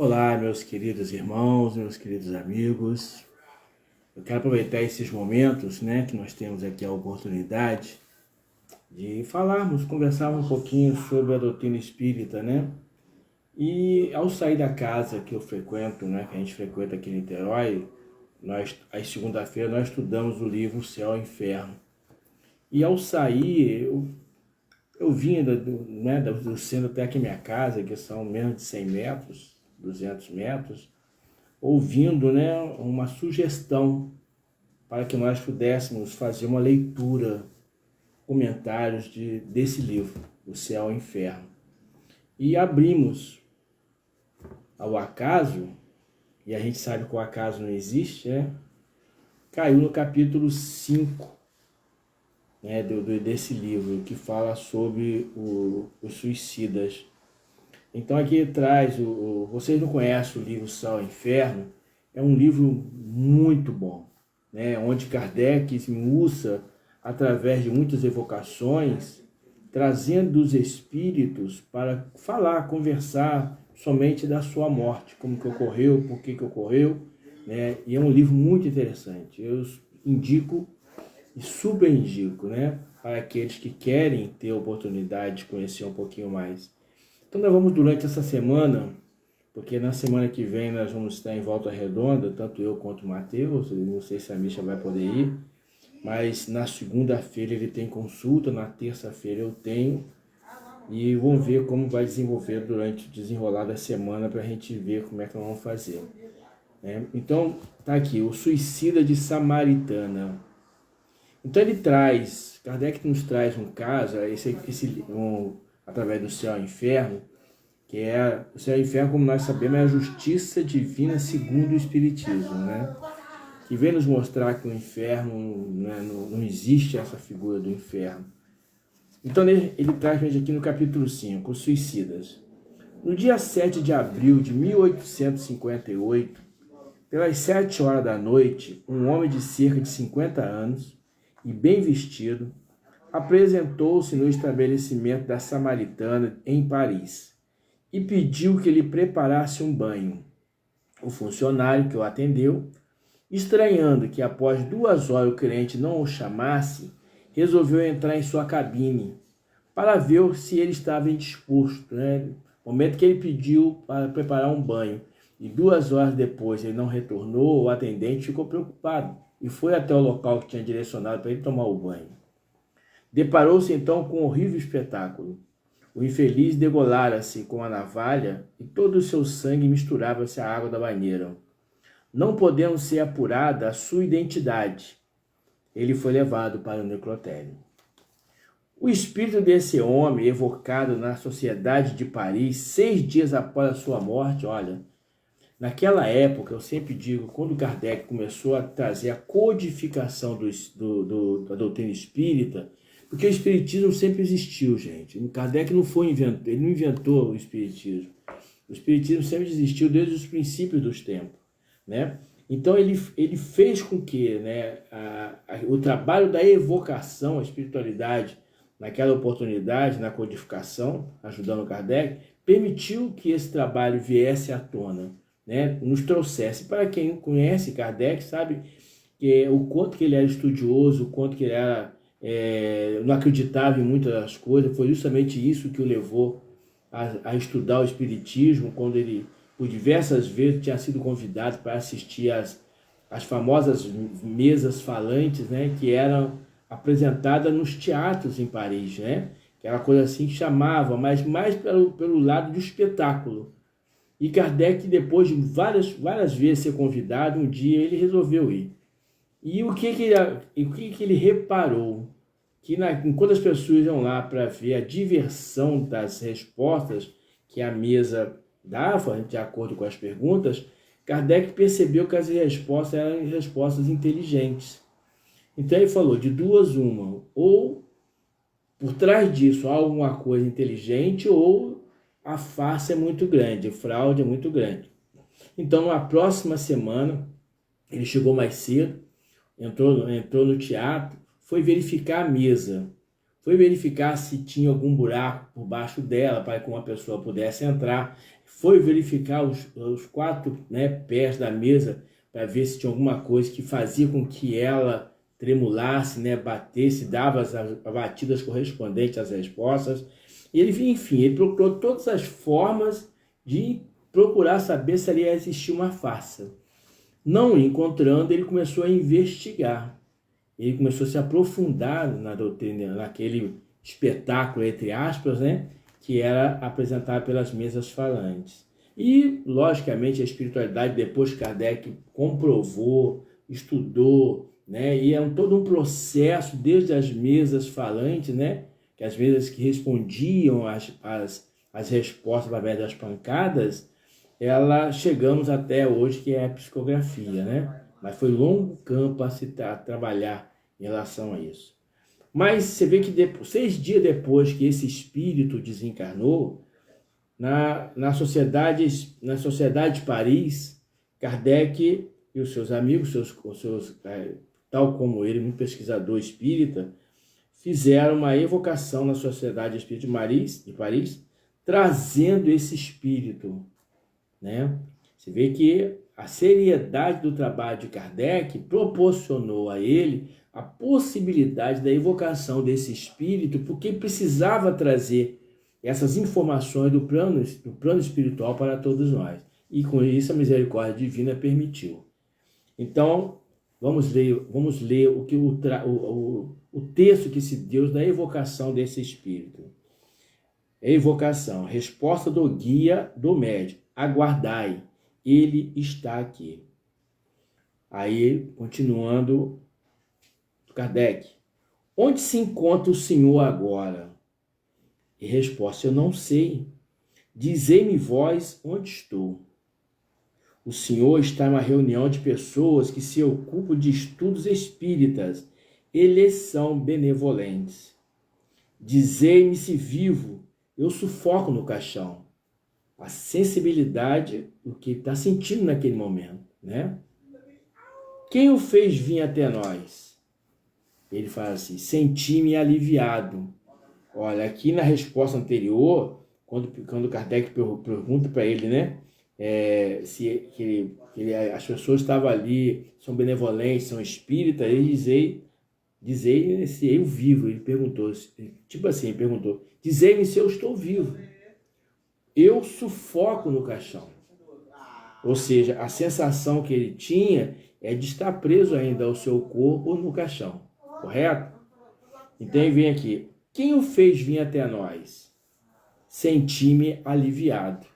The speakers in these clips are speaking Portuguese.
Olá, meus queridos irmãos, meus queridos amigos. Eu quero aproveitar esses momentos, que nós temos aqui a oportunidade de conversarmos um pouquinho sobre a doutrina espírita, E ao sair da casa que eu frequento, que a gente frequenta aqui em Niterói, às segunda-feira, nós estudamos o livro Céu e Inferno. E ao sair, eu vinha do centro até aqui minha casa, que são menos de 100 metros, 200 metros, ouvindo uma sugestão para que nós pudéssemos fazer uma leitura, comentários desse livro, O Céu e o Inferno. E abrimos ao acaso, e a gente sabe que o acaso não existe, caiu no capítulo 5 desse livro, que fala sobre os suicidas. Então aqui traz, vocês não conhecem o livro Céu e Inferno, é um livro muito bom, onde Kardec se usa através de muitas evocações, trazendo os espíritos para falar, conversar somente da sua morte, como que ocorreu, por que ocorreu, E é um livro muito interessante. Eu indico e super indico, para aqueles que querem ter a oportunidade de conhecer um pouquinho mais. Então nós vamos durante essa semana, porque na semana que vem nós vamos estar em Volta Redonda, tanto eu quanto o Matheus, não sei se a Misha vai poder ir, mas na segunda-feira ele tem consulta, na terça-feira eu tenho, e vamos ver como vai desenvolver durante o desenrolar da semana para a gente ver como é que nós vamos fazer. Então tá aqui, o suicida de Samaritana. Então ele traz, Kardec nos traz um caso, através do Céu e Inferno, que o Céu e Inferno, como nós sabemos, é a justiça divina segundo o Espiritismo, que vem nos mostrar que o inferno, não existe essa figura do inferno. Então ele traz aqui no capítulo 5, os suicidas. No dia 7 de abril de 1858, pelas 7 horas da noite, um homem de cerca de 50 anos e bem vestido, apresentou-se no estabelecimento da Samaritana em Paris e pediu que lhe preparasse um banho. O funcionário que o atendeu, estranhando que após 2 horas o cliente não o chamasse, resolveu entrar em sua cabine para ver se ele estava indisposto. No momento que ele pediu para preparar um banho e 2 horas depois ele não retornou, o atendente ficou preocupado e foi até o local que tinha direcionado para ele tomar o banho. Deparou-se então com um horrível espetáculo. O infeliz degolara-se com a navalha e todo o seu sangue misturava-se à água da banheira. Não podendo ser apurada a sua identidade, ele foi levado para o necrotério. O espírito desse homem, evocado na Sociedade de Paris 6 dias após a sua morte, naquela época, eu sempre digo, quando Kardec começou a trazer a codificação da doutrina espírita, porque o espiritismo sempre existiu, gente. Kardec ele não inventou o espiritismo. O espiritismo sempre existiu desde os princípios dos tempos, Então ele fez com que o trabalho da evocação, a espiritualidade, naquela oportunidade, na codificação, ajudando Kardec, permitiu que esse trabalho viesse à tona, nos trouxesse. Para quem conhece Kardec, sabe o quanto que ele era estudioso, o quanto que ele era, não acreditava em muitas das coisas. Foi justamente isso que o levou a estudar o espiritismo, quando ele, por diversas vezes, tinha sido convidado para assistir às famosas mesas falantes, que eram apresentadas nos teatros em Paris, aquela coisa assim que chamava, mas mais pelo lado do espetáculo. E Kardec, depois de várias vezes ser convidado, um dia ele resolveu ir. E o que ele reparou? Que enquanto as pessoas iam lá para ver a diversão das respostas que a mesa dava, de acordo com as perguntas, Kardec percebeu que as respostas eram respostas inteligentes. Então ele falou, de duas uma, ou por trás disso há alguma coisa inteligente, ou a farsa é muito grande, a fraude é muito grande. Então na próxima semana, ele chegou mais cedo, entrou no teatro, foi verificar a mesa, foi verificar se tinha algum buraco por baixo dela, para que uma pessoa pudesse entrar. foi verificar os quatro, né, pés da mesa para ver se tinha alguma coisa que fazia com que ela tremulasse, né, batesse, dava as batidas correspondentes às respostas. E ele, enfim, ele procurou todas as formas de procurar saber se ali existia uma farsa. Não encontrando, ele começou a investigar. Ele começou a se aprofundar na doutrina, naquele espetáculo, entre aspas, né, que era apresentado pelas mesas falantes. E, logicamente, a espiritualidade, depois que Kardec comprovou, estudou, né, e é todo um processo, desde as mesas falantes, né, que as mesas que respondiam as respostas através das pancadas, chegamos até hoje, que é a psicografia, né? Mas foi longo campo a se trabalhar em relação a isso. Mas você vê que 6 dias depois que esse espírito desencarnou, na sociedade de Paris, Kardec e os seus amigos, tal como ele, um pesquisador espírita, fizeram uma evocação na Sociedade Espírita de Paris, trazendo esse espírito, né? Você vê que a seriedade do trabalho de Kardec proporcionou a ele a possibilidade da evocação desse espírito, porque precisava trazer essas informações do plano espiritual para todos nós. E com isso a misericórdia divina permitiu. Então, vamos ler o texto que se deu da evocação desse espírito. Evocação, resposta do guia do médico. Aguardai, ele está aqui. Aí, continuando, Kardec. Onde se encontra o Senhor agora? E resposta, eu não sei. Dizei-me vós onde estou. O Senhor está em uma reunião de pessoas que se ocupam de estudos espíritas. Eles são benevolentes. Dizei-me se vivo, eu sufoco no caixão. A sensibilidade do que está sentindo naquele momento, né? Quem o fez vir até nós? Ele fala assim, senti-me aliviado. Olha, aqui na resposta anterior, quando Kardec pergunta para ele, né? As pessoas estavam ali, são benevolentes, são espíritas, ele dizei se eu vivo. Ele perguntou, tipo assim, ele perguntou, dizei-me se eu estou vivo. Eu sufoco no caixão. Ou seja, a sensação que ele tinha é de estar preso ainda ao seu corpo no caixão. Correto? Então ele vem aqui. Quem o fez vir até nós? Senti-me aliviado.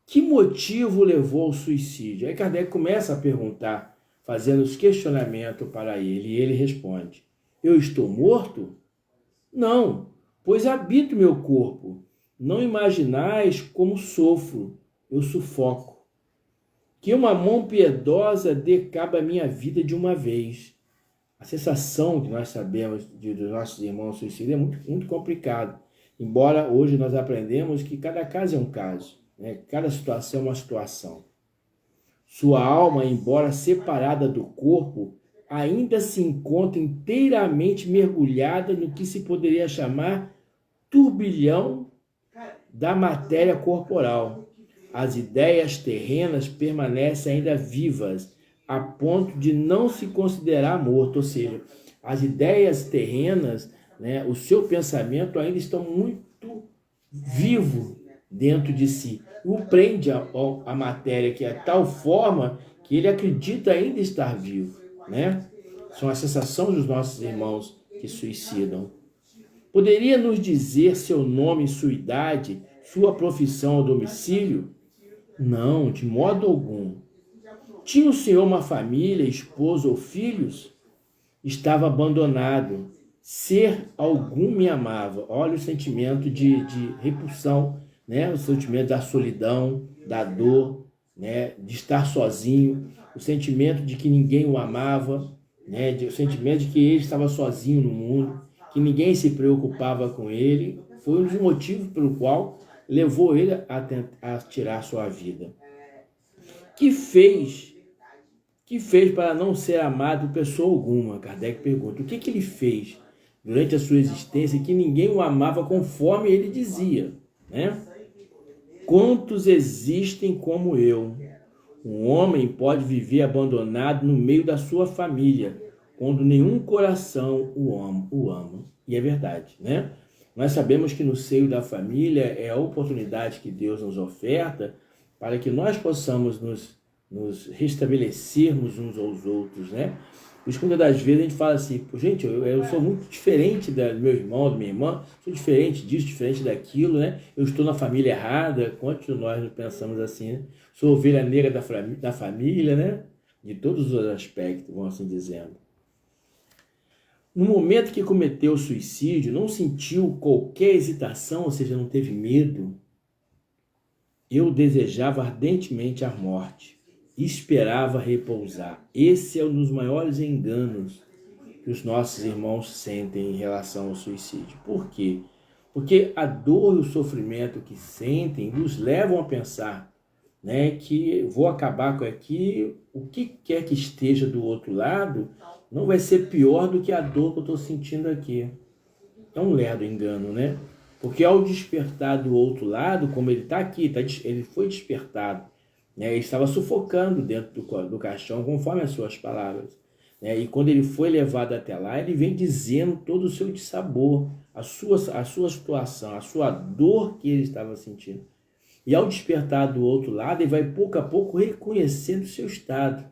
Que motivo levou ao suicídio? Aí Kardec começa a perguntar, fazendo os questionamentos para ele, e ele responde, eu estou morto? Não, pois habito meu corpo. Não imaginais como sofro, eu sufoco. Que uma mão piedosa dê cabo à minha vida de uma vez. A sensação que nós sabemos dos nossos irmãos suicidas é muito, muito complicado. Embora hoje nós aprendemos que cada caso é um caso, né? Cada situação é uma situação. Sua alma, embora separada do corpo, ainda se encontra inteiramente mergulhada no que se poderia chamar turbilhão da matéria corporal. As ideias terrenas permanecem ainda vivas, a ponto de não se considerar morto. Ou seja, as ideias terrenas, né, o seu pensamento ainda estão muito vivo dentro de si. O prende a matéria, que é tal forma que ele acredita ainda estar vivo, né? São a sensação dos nossos irmãos que suicidam. Poderia nos dizer seu nome e sua idade, sua profissão ou domicílio? Não, de modo algum. Tinha o senhor uma família, esposa ou filhos? Estava abandonado. Ser algum me amava. Olha o sentimento de repulsão, né? O sentimento da solidão, da dor, né? De estar sozinho, o sentimento de que ninguém o amava, né? O sentimento de que ele estava sozinho no mundo, que ninguém se preocupava com ele. Foi um dos motivos pelo qual levou ele a tirar sua vida. Que fez para não ser amado por pessoa alguma? Kardec pergunta. O que ele fez durante a sua existência que ninguém o amava conforme ele dizia, né? quantos existem como eu? Um homem pode viver abandonado no meio da sua família, quando nenhum coração o ama. E é verdade, né? Nós sabemos que no seio da família é a oportunidade que Deus nos oferta para que nós possamos nos restabelecermos uns aos outros, né? Por isso, muitas das vezes a gente fala assim, gente, eu sou muito diferente do meu irmão, da minha irmã, sou diferente disso, diferente daquilo, né? Eu estou na família errada, quantos de nós pensamos assim, né? Sou ovelha negra da família, né? De todos os aspectos, vamos assim dizendo. No momento que cometeu o suicídio, não sentiu qualquer hesitação, ou seja, não teve medo. Eu desejava ardentemente a morte, esperava repousar. Esse é um dos maiores enganos que os nossos irmãos sentem em relação ao suicídio. Por quê? Porque a dor e o sofrimento que sentem nos levam a pensar, né, que vou acabar com aqui, o que quer que esteja do outro lado não vai ser pior do que a dor que eu estou sentindo aqui. É um lerdo engano, né? Porque ao despertar do outro lado, como ele está aqui, ele foi despertado, né? Ele estava sufocando dentro do caixão, conforme as suas palavras, né? E quando ele foi levado até lá, ele vem dizendo todo o seu dissabor, a sua situação, a sua dor que ele estava sentindo. E ao despertar do outro lado, ele vai pouco a pouco reconhecendo o seu estado,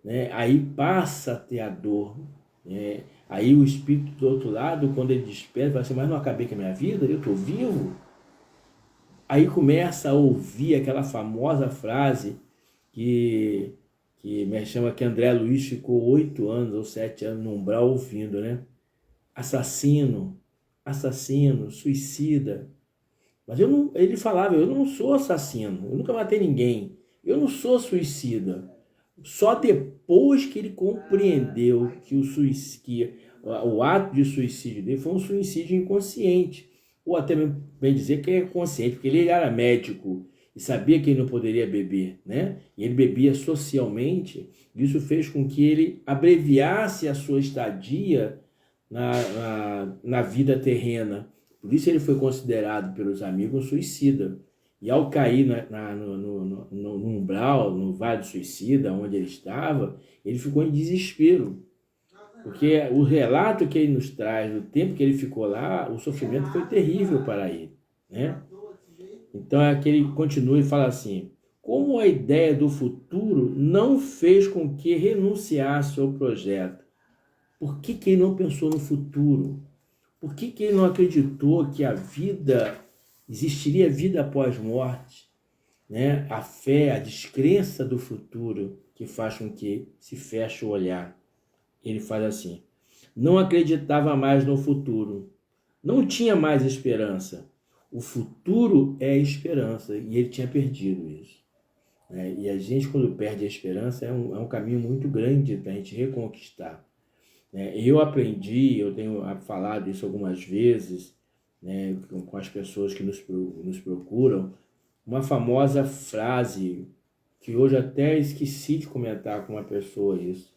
né? Aí passa a ter a dor, né? Aí o espírito do outro lado, quando ele desperta, fala assim, mas não acabei com a minha vida? Eu estou vivo? Aí começa a ouvir aquela famosa frase que me chama que André Luiz ficou 8 anos ou 7 anos no umbral ouvindo, né? Assassino, assassino, suicida. Mas ele falava, eu não sou assassino, eu nunca matei ninguém, eu não sou suicida. Só depois que ele compreendeu que o ato de suicídio dele foi um suicídio inconsciente, ou até bem dizer que é consciente, porque ele era médico e sabia que ele não poderia beber, né? E ele bebia socialmente, isso fez com que ele abreviasse a sua estadia na vida terrena. Por isso ele foi considerado pelos amigos um suicida. E ao cair no umbral, no vale do suicida, onde ele estava, ele ficou em desespero. Porque o relato que ele nos traz, do tempo que ele ficou lá, o sofrimento foi terrível para ele, né? Então é que ele continua e fala assim, como a ideia do futuro não fez com que renunciasse ao projeto? Por que ele não pensou no futuro? Por que ele não acreditou que existiria vida após morte, né? A fé, a descrença do futuro que faz com que se feche o olhar. Ele faz assim, não acreditava mais no futuro, não tinha mais esperança. O futuro é a esperança e ele tinha perdido isso, né? E a gente, quando perde a esperança, é um caminho muito grande para a gente reconquistar. Eu aprendi, eu tenho falado isso algumas vezes, né, com as pessoas que nos procuram, uma famosa frase que hoje até esqueci de comentar com uma pessoa isso,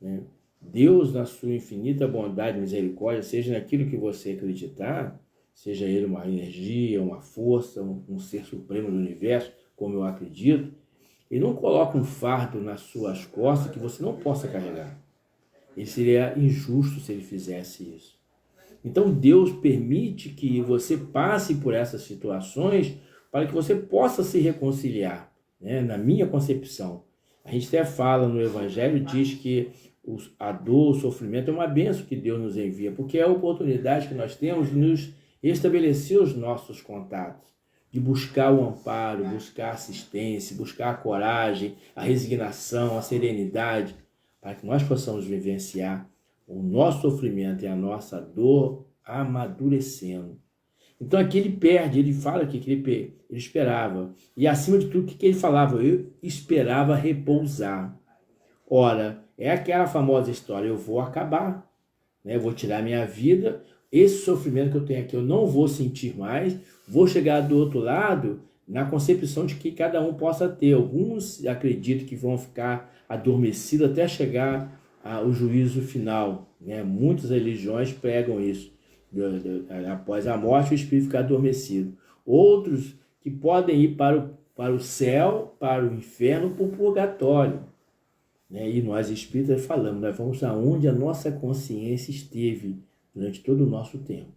né? Deus, na sua infinita bondade e misericórdia, seja naquilo que você acreditar, seja ele uma energia, uma força, um ser supremo do universo, como eu acredito, ele não coloca um fardo nas suas costas que você não possa carregar. Ele seria injusto se ele fizesse isso. Então Deus permite que você passe por essas situações para que você possa se reconciliar, né? Na minha concepção. A gente até fala no Evangelho, diz que a dor, o sofrimento é uma bênção que Deus nos envia, porque é a oportunidade que nós temos de nos estabelecer os nossos contatos, de buscar o amparo, buscar a assistência, buscar a coragem, a resignação, a serenidade, para que nós possamos vivenciar o nosso sofrimento e a nossa dor amadurecendo. Então aqui ele perde, ele fala que ele esperava. E acima de tudo, o que ele falava? Eu esperava repousar. Ora, é aquela famosa história, eu vou acabar, né? Eu vou tirar minha vida, esse sofrimento que eu tenho aqui eu não vou sentir mais, vou chegar do outro lado na concepção de que cada um possa ter. Alguns acreditam que vão ficar adormecidos até chegar ao juízo final, né? Muitas religiões pregam isso. Após a morte, o espírito fica adormecido. Outros que podem ir para o céu, para o inferno, para o purgatório. Né? E nós espíritas falamos, nós vamos aonde a nossa consciência esteve durante todo o nosso tempo.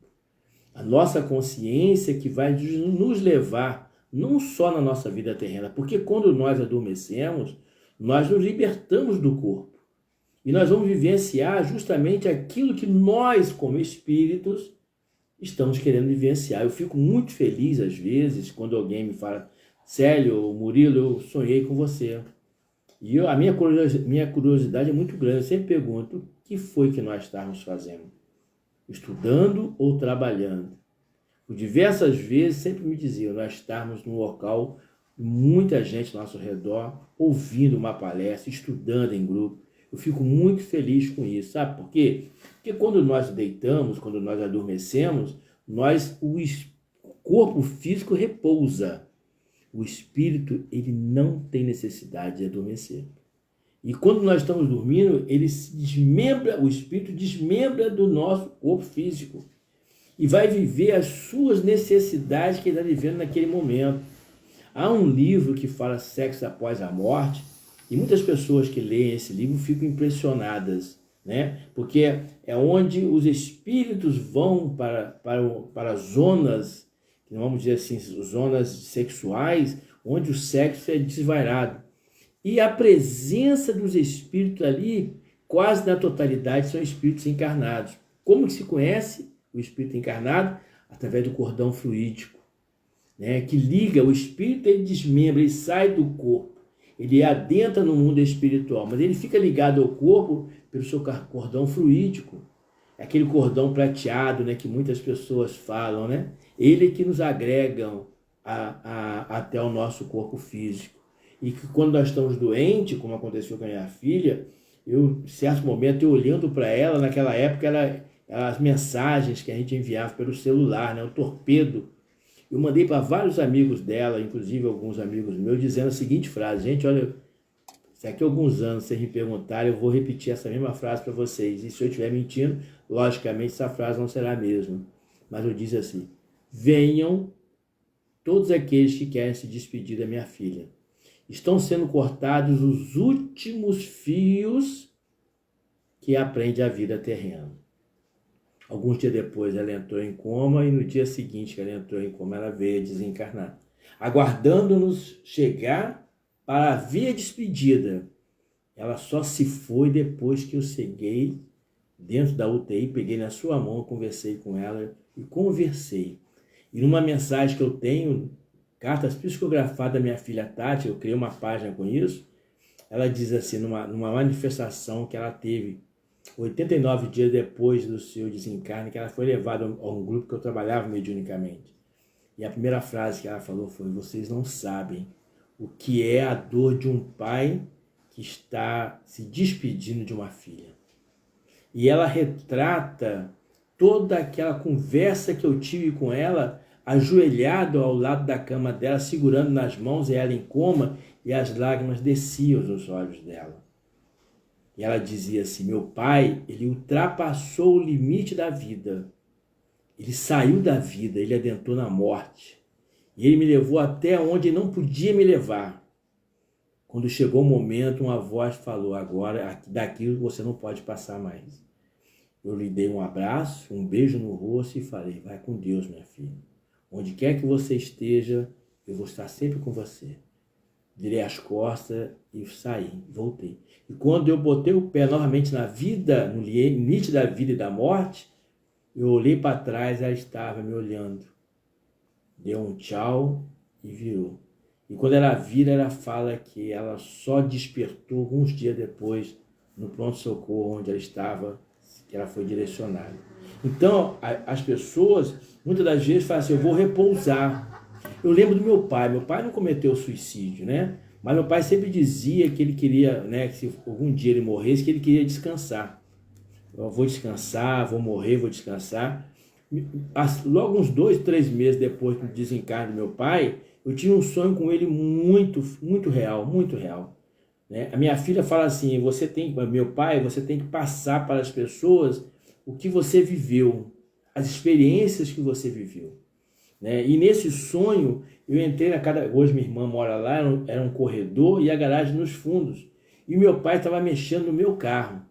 A nossa consciência que vai nos levar, não só na nossa vida terrena, porque quando nós adormecemos, nós nos libertamos do corpo. E nós vamos vivenciar justamente aquilo que nós, como espíritos, estamos querendo vivenciar. Eu fico muito feliz, às vezes, quando alguém me fala: Célio, Murilo, eu sonhei com você. E a minha curiosidade é muito grande. Eu sempre pergunto: o que foi que nós estávamos fazendo? Estudando ou trabalhando? Por diversas vezes, sempre me diziam: nós estávamos num local, muita gente ao nosso redor, ouvindo uma palestra, estudando em grupo. Eu fico muito feliz com isso, sabe por quê? Porque quando nós deitamos, quando nós adormecemos, o corpo físico repousa. O espírito, ele não tem necessidade de adormecer. E quando nós estamos dormindo, ele se desmembra, o espírito desmembra do nosso corpo físico e vai viver as suas necessidades que ele está vivendo naquele momento. Há um livro que fala Sexo Após a Morte, e muitas pessoas que leem esse livro ficam impressionadas, né? Porque é onde os espíritos vão para zonas, vamos dizer assim, zonas sexuais, onde o sexo é desvairado. E a presença dos espíritos ali, quase na totalidade, são espíritos encarnados. Como que se conhece o espírito encarnado? Através do cordão fluídico, né? Que liga o espírito, ele desmembra, ele sai do corpo. Ele adentra no mundo espiritual, mas ele fica ligado ao corpo pelo seu cordão fluídico. É aquele cordão prateado, né, que muitas pessoas falam, né? Ele que nos agregam até o nosso corpo físico. E que quando nós estamos doentes, como aconteceu com a minha filha, em certo momento, eu olhando para ela, naquela época, as mensagens que a gente enviava pelo celular, né, o torpedo. Eu mandei para vários amigos dela, inclusive alguns amigos meus, dizendo a seguinte frase: gente, olha, se daqui a alguns anos vocês me perguntarem, eu vou repetir essa mesma frase para vocês. E se eu estiver mentindo, logicamente essa frase não será a mesma. Mas eu disse assim: venham todos aqueles que querem se despedir da minha filha. Estão sendo cortados os últimos fios que aprende a vida terrena. Alguns dias depois ela entrou em coma e no dia seguinte que ela entrou em coma ela veio desencarnar, aguardando-nos chegar para a via despedida. Ela só se foi depois que eu cheguei dentro da UTI, peguei na sua mão, conversei com ela e conversei. E numa mensagem que eu tenho, cartas psicografadas da minha filha Tati, eu criei uma página com isso, ela diz assim, numa manifestação que ela teve 89 dias depois do seu desencarne, que ela foi levada a um grupo que eu trabalhava mediunicamente. E a primeira frase que ela falou foi: vocês não sabem o que é a dor de um pai que está se despedindo de uma filha. E ela retrata toda aquela conversa que eu tive com ela, ajoelhado ao lado da cama dela, segurando nas mãos ela em coma, e as lágrimas desciam dos olhos dela. E ela dizia assim: meu pai, ele ultrapassou o limite da vida. Ele saiu da vida, ele adentrou na morte. E ele me levou até onde não podia me levar. Quando chegou o momento, uma voz falou: agora, daqui você não pode passar mais. Eu lhe dei um abraço, um beijo no rosto e falei: vai com Deus, minha filha. Onde quer que você esteja, eu vou estar sempre com você. Virei as costas e saí, voltei. E quando eu botei o pé novamente na vida, no limite da vida e da morte, eu olhei para trás e ela estava me olhando. Deu um tchau e virou. E quando ela vira, ela fala que ela só despertou alguns dias depois no pronto-socorro onde ela estava, que ela foi direcionada. Então, as pessoas, muitas das vezes, falam assim: eu vou repousar. Eu lembro do meu pai não cometeu suicídio, né? Mas meu pai sempre dizia que ele queria, né, que se algum dia ele morresse, que ele queria descansar. Eu vou descansar, vou morrer, vou descansar. Logo uns 2, 3 meses depois do desencarne do meu pai, eu tinha um sonho com ele muito, muito real, muito real. Né? A minha filha fala assim: meu pai, você tem que passar para as pessoas o que você viveu, as experiências que você viveu. Né? E nesse sonho Eu entrei hoje minha irmã mora lá, era um corredor e a garagem nos fundos. E meu pai estava mexendo no meu carro.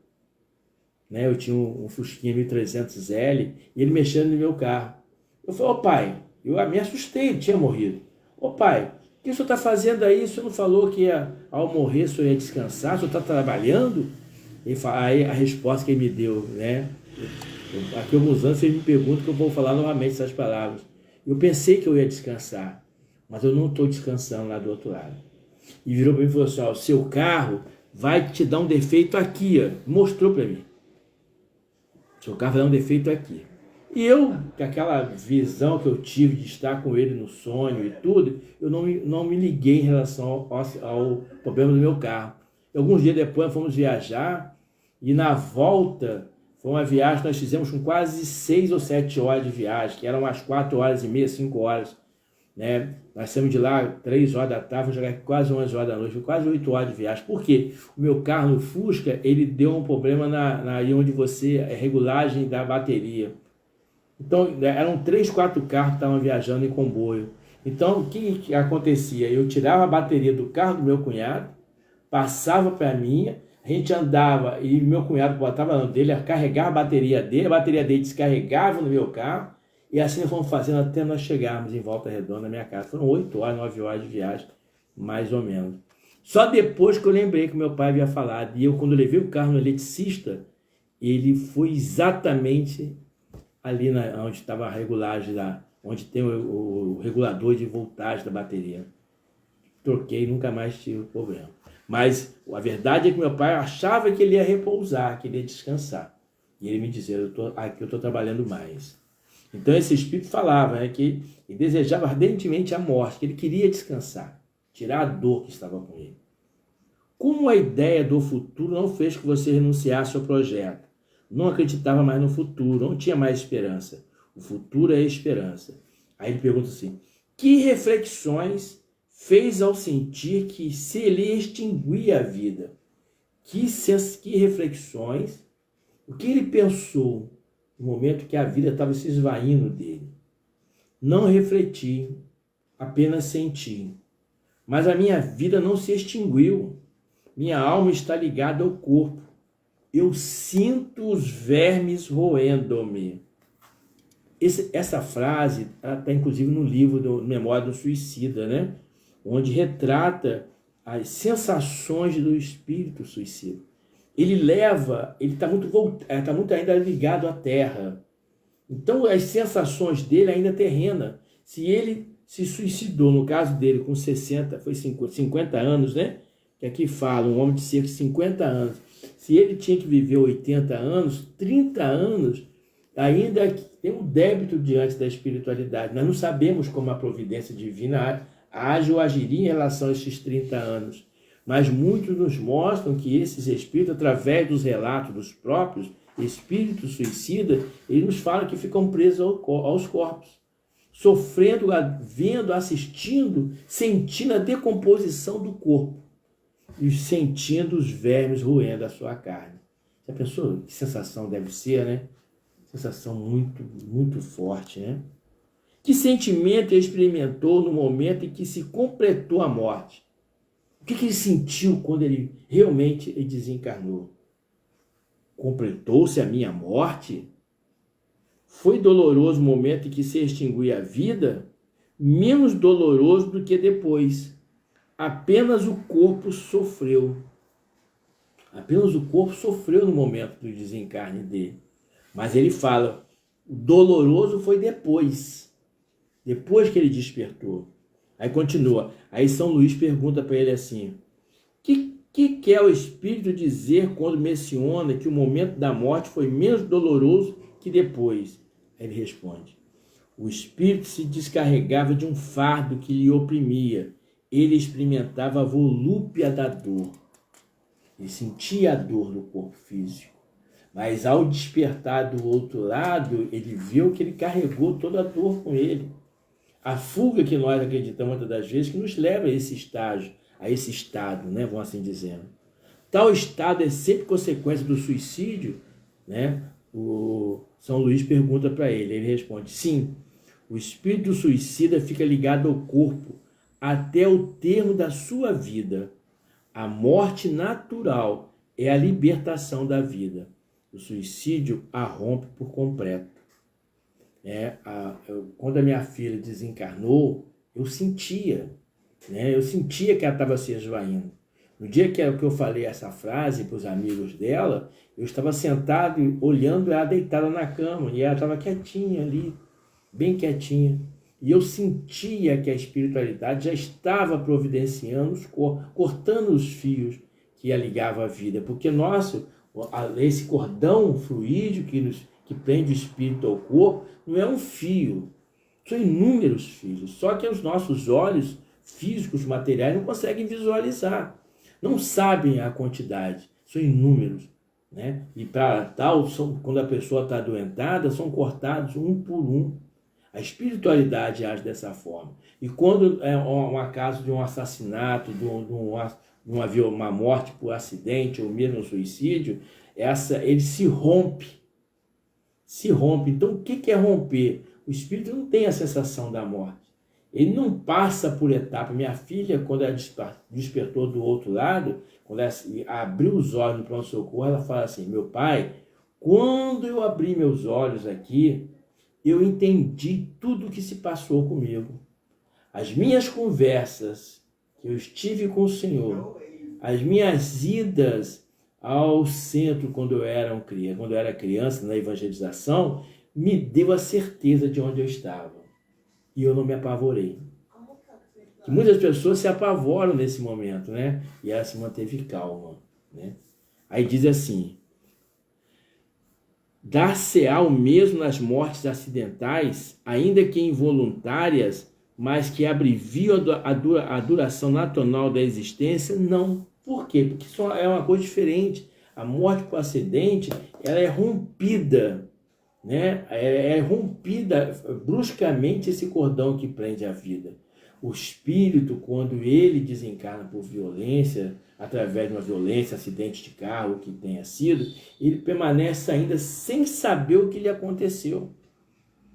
Né? Eu tinha um Fusquinha 1300L e ele mexendo no meu carro. Eu falei, ô pai, eu me assustei, ele tinha morrido. Ô pai, o que o senhor está fazendo aí? O senhor não falou que ao morrer o senhor ia descansar? O senhor está trabalhando? Aí a resposta que ele me deu, né? Aqui alguns anos vocês me perguntam que eu vou falar novamente essas palavras. Eu pensei que eu ia descansar, mas eu não estou descansando lá do outro lado. E virou para mim e falou assim, ó, o seu carro vai te dar um defeito aqui, ó. Mostrou para mim. Seu carro vai dar um defeito aqui. E eu, com aquela visão que eu tive de estar com ele no sonho e tudo, eu não me liguei em relação ao problema do meu carro. E alguns dias depois fomos viajar e na volta foi uma viagem que nós fizemos com quase 6 ou 7 horas de viagem, que eram umas 4 horas e meia, 5 horas. Né? Nós saímos de lá 3 horas da tarde, vamos chegar aqui quase 11 horas da noite, foi quase 8 horas de viagem. Por quê? O meu carro no Fusca, ele deu um problema aí onde regulagem da bateria. Então, eram 3, 4 carros que estavam viajando em comboio. Então, o que acontecia? Eu tirava a bateria do carro do meu cunhado, passava para a minha, a gente andava e meu cunhado botava no dele, carregava a bateria dele descarregava no meu carro, e assim nós fomos fazendo até nós chegarmos em Volta Redonda, na minha casa. Foram 8 horas, 9 horas de viagem, mais ou menos. Só depois que eu lembrei que meu pai havia falado, e eu, quando levei o carro no eletricista, ele foi exatamente ali onde estava a regulagem, onde tem o regulador de voltagem da bateria. Troquei, nunca mais tive problema. Mas a verdade é que meu pai achava que ele ia repousar, que ele ia descansar. E ele me dizia, aqui eu estou trabalhando mais. Então esse espírito falava, né, que ele desejava ardentemente a morte, que ele queria descansar, tirar a dor que estava com ele. Como a ideia do futuro não fez que você renunciasse ao projeto? Não acreditava mais no futuro, não tinha mais esperança. O futuro é a esperança. Aí ele pergunta assim, que reflexões fez ao sentir que se ele extinguia a vida? Que reflexões, o que ele pensou no momento que a vida estava se esvaindo dele? Não refleti, apenas senti. Mas a minha vida não se extinguiu. Minha alma está ligada ao corpo. Eu sinto os vermes roendo-me. Essa frase está inclusive no livro do Memória do Suicida, né? Onde retrata as sensações do espírito suicida. Ele está muito ainda ligado à terra. Então as sensações dele ainda terrena. Se ele se suicidou, no caso dele com 50 anos, né? Que aqui fala, um homem de cerca de 50 anos. Se ele tinha que viver 80 anos, 30 anos, ainda tem um débito diante da espiritualidade. Nós não sabemos como a providência divina age ou agiria em relação a esses 30 anos. Mas muitos nos mostram que esses espíritos, através dos relatos dos próprios espíritos suicidas, eles nos falam que ficam presos aos corpos, sofrendo, vendo, assistindo, sentindo a decomposição do corpo e sentindo os vermes roendo a sua carne. Já pensou que sensação deve ser, né? Sensação muito, muito forte, né? Que sentimento ele experimentou no momento em que se completou a morte? O que ele sentiu quando ele realmente desencarnou? Completou-se a minha morte? Foi doloroso o momento em que se extinguiu a vida? Menos doloroso do que depois. Apenas o corpo sofreu. Apenas o corpo sofreu no momento do desencarne dele. Mas ele fala, o doloroso foi depois que ele despertou. Aí continua. Aí São Luís pergunta para ele assim, que quer o Espírito dizer quando menciona que o momento da morte foi menos doloroso que depois? Aí ele responde, o Espírito se descarregava de um fardo que lhe oprimia. Ele experimentava a volúpia da dor. Ele sentia a dor no corpo físico. Mas ao despertar do outro lado, ele viu que ele carregou toda a dor com ele. A fuga que nós acreditamos muitas das vezes que nos leva a esse estágio, a esse estado, né, vamos assim dizendo. Tal estado é sempre consequência do suicídio, né? O São Luís pergunta para ele, ele responde, sim, O espírito suicida fica ligado ao corpo até o termo da sua vida. A morte natural é a libertação da vida. O suicídio a rompe por completo. Quando a minha filha desencarnou, eu sentia que ela estava se esvaindo. No dia que eu falei essa frase para os amigos dela, eu estava sentado olhando ela deitada na cama, e ela estava quietinha ali, bem quietinha. E eu sentia que a espiritualidade já estava providenciando, cortando os fios que a ligavam à vida. Porque esse cordão fluídico que prende o espírito ao corpo não é um fio, são inúmeros fios. Só que os nossos olhos físicos, materiais, não conseguem visualizar, não sabem a quantidade, são inúmeros. E para tal, quando a pessoa está adoentada, são cortados um por um. A espiritualidade age dessa forma. E quando é um caso de um assassinato, de uma morte por acidente ou mesmo um suicídio, ele se rompe. Então, o que é romper? O espírito não tem a sensação da morte. Ele não passa por etapa. Minha filha, quando ela despertou do outro lado, quando ela abriu os olhos no pronto-socorro, ela fala assim: meu pai, quando eu abri meus olhos aqui, eu entendi tudo o que se passou comigo. As minhas conversas que eu estive com o Senhor, as minhas idas ao centro quando eu era criança, na evangelização, me deu a certeza de onde eu estava. E eu não me apavorei. Que muitas pessoas se apavoram nesse momento, E ela se manteve calma, Aí diz assim: dar-se-á o mesmo nas mortes acidentais, ainda que involuntárias, mas que abreviam a duração natural da existência? Não. Por quê? Porque isso é uma coisa diferente. A morte por acidente, ela é rompida, É rompida bruscamente esse cordão que prende a vida. O espírito, quando ele desencarna por violência, através de uma violência, acidente de carro, o que tenha sido, ele permanece ainda sem saber o que lhe aconteceu.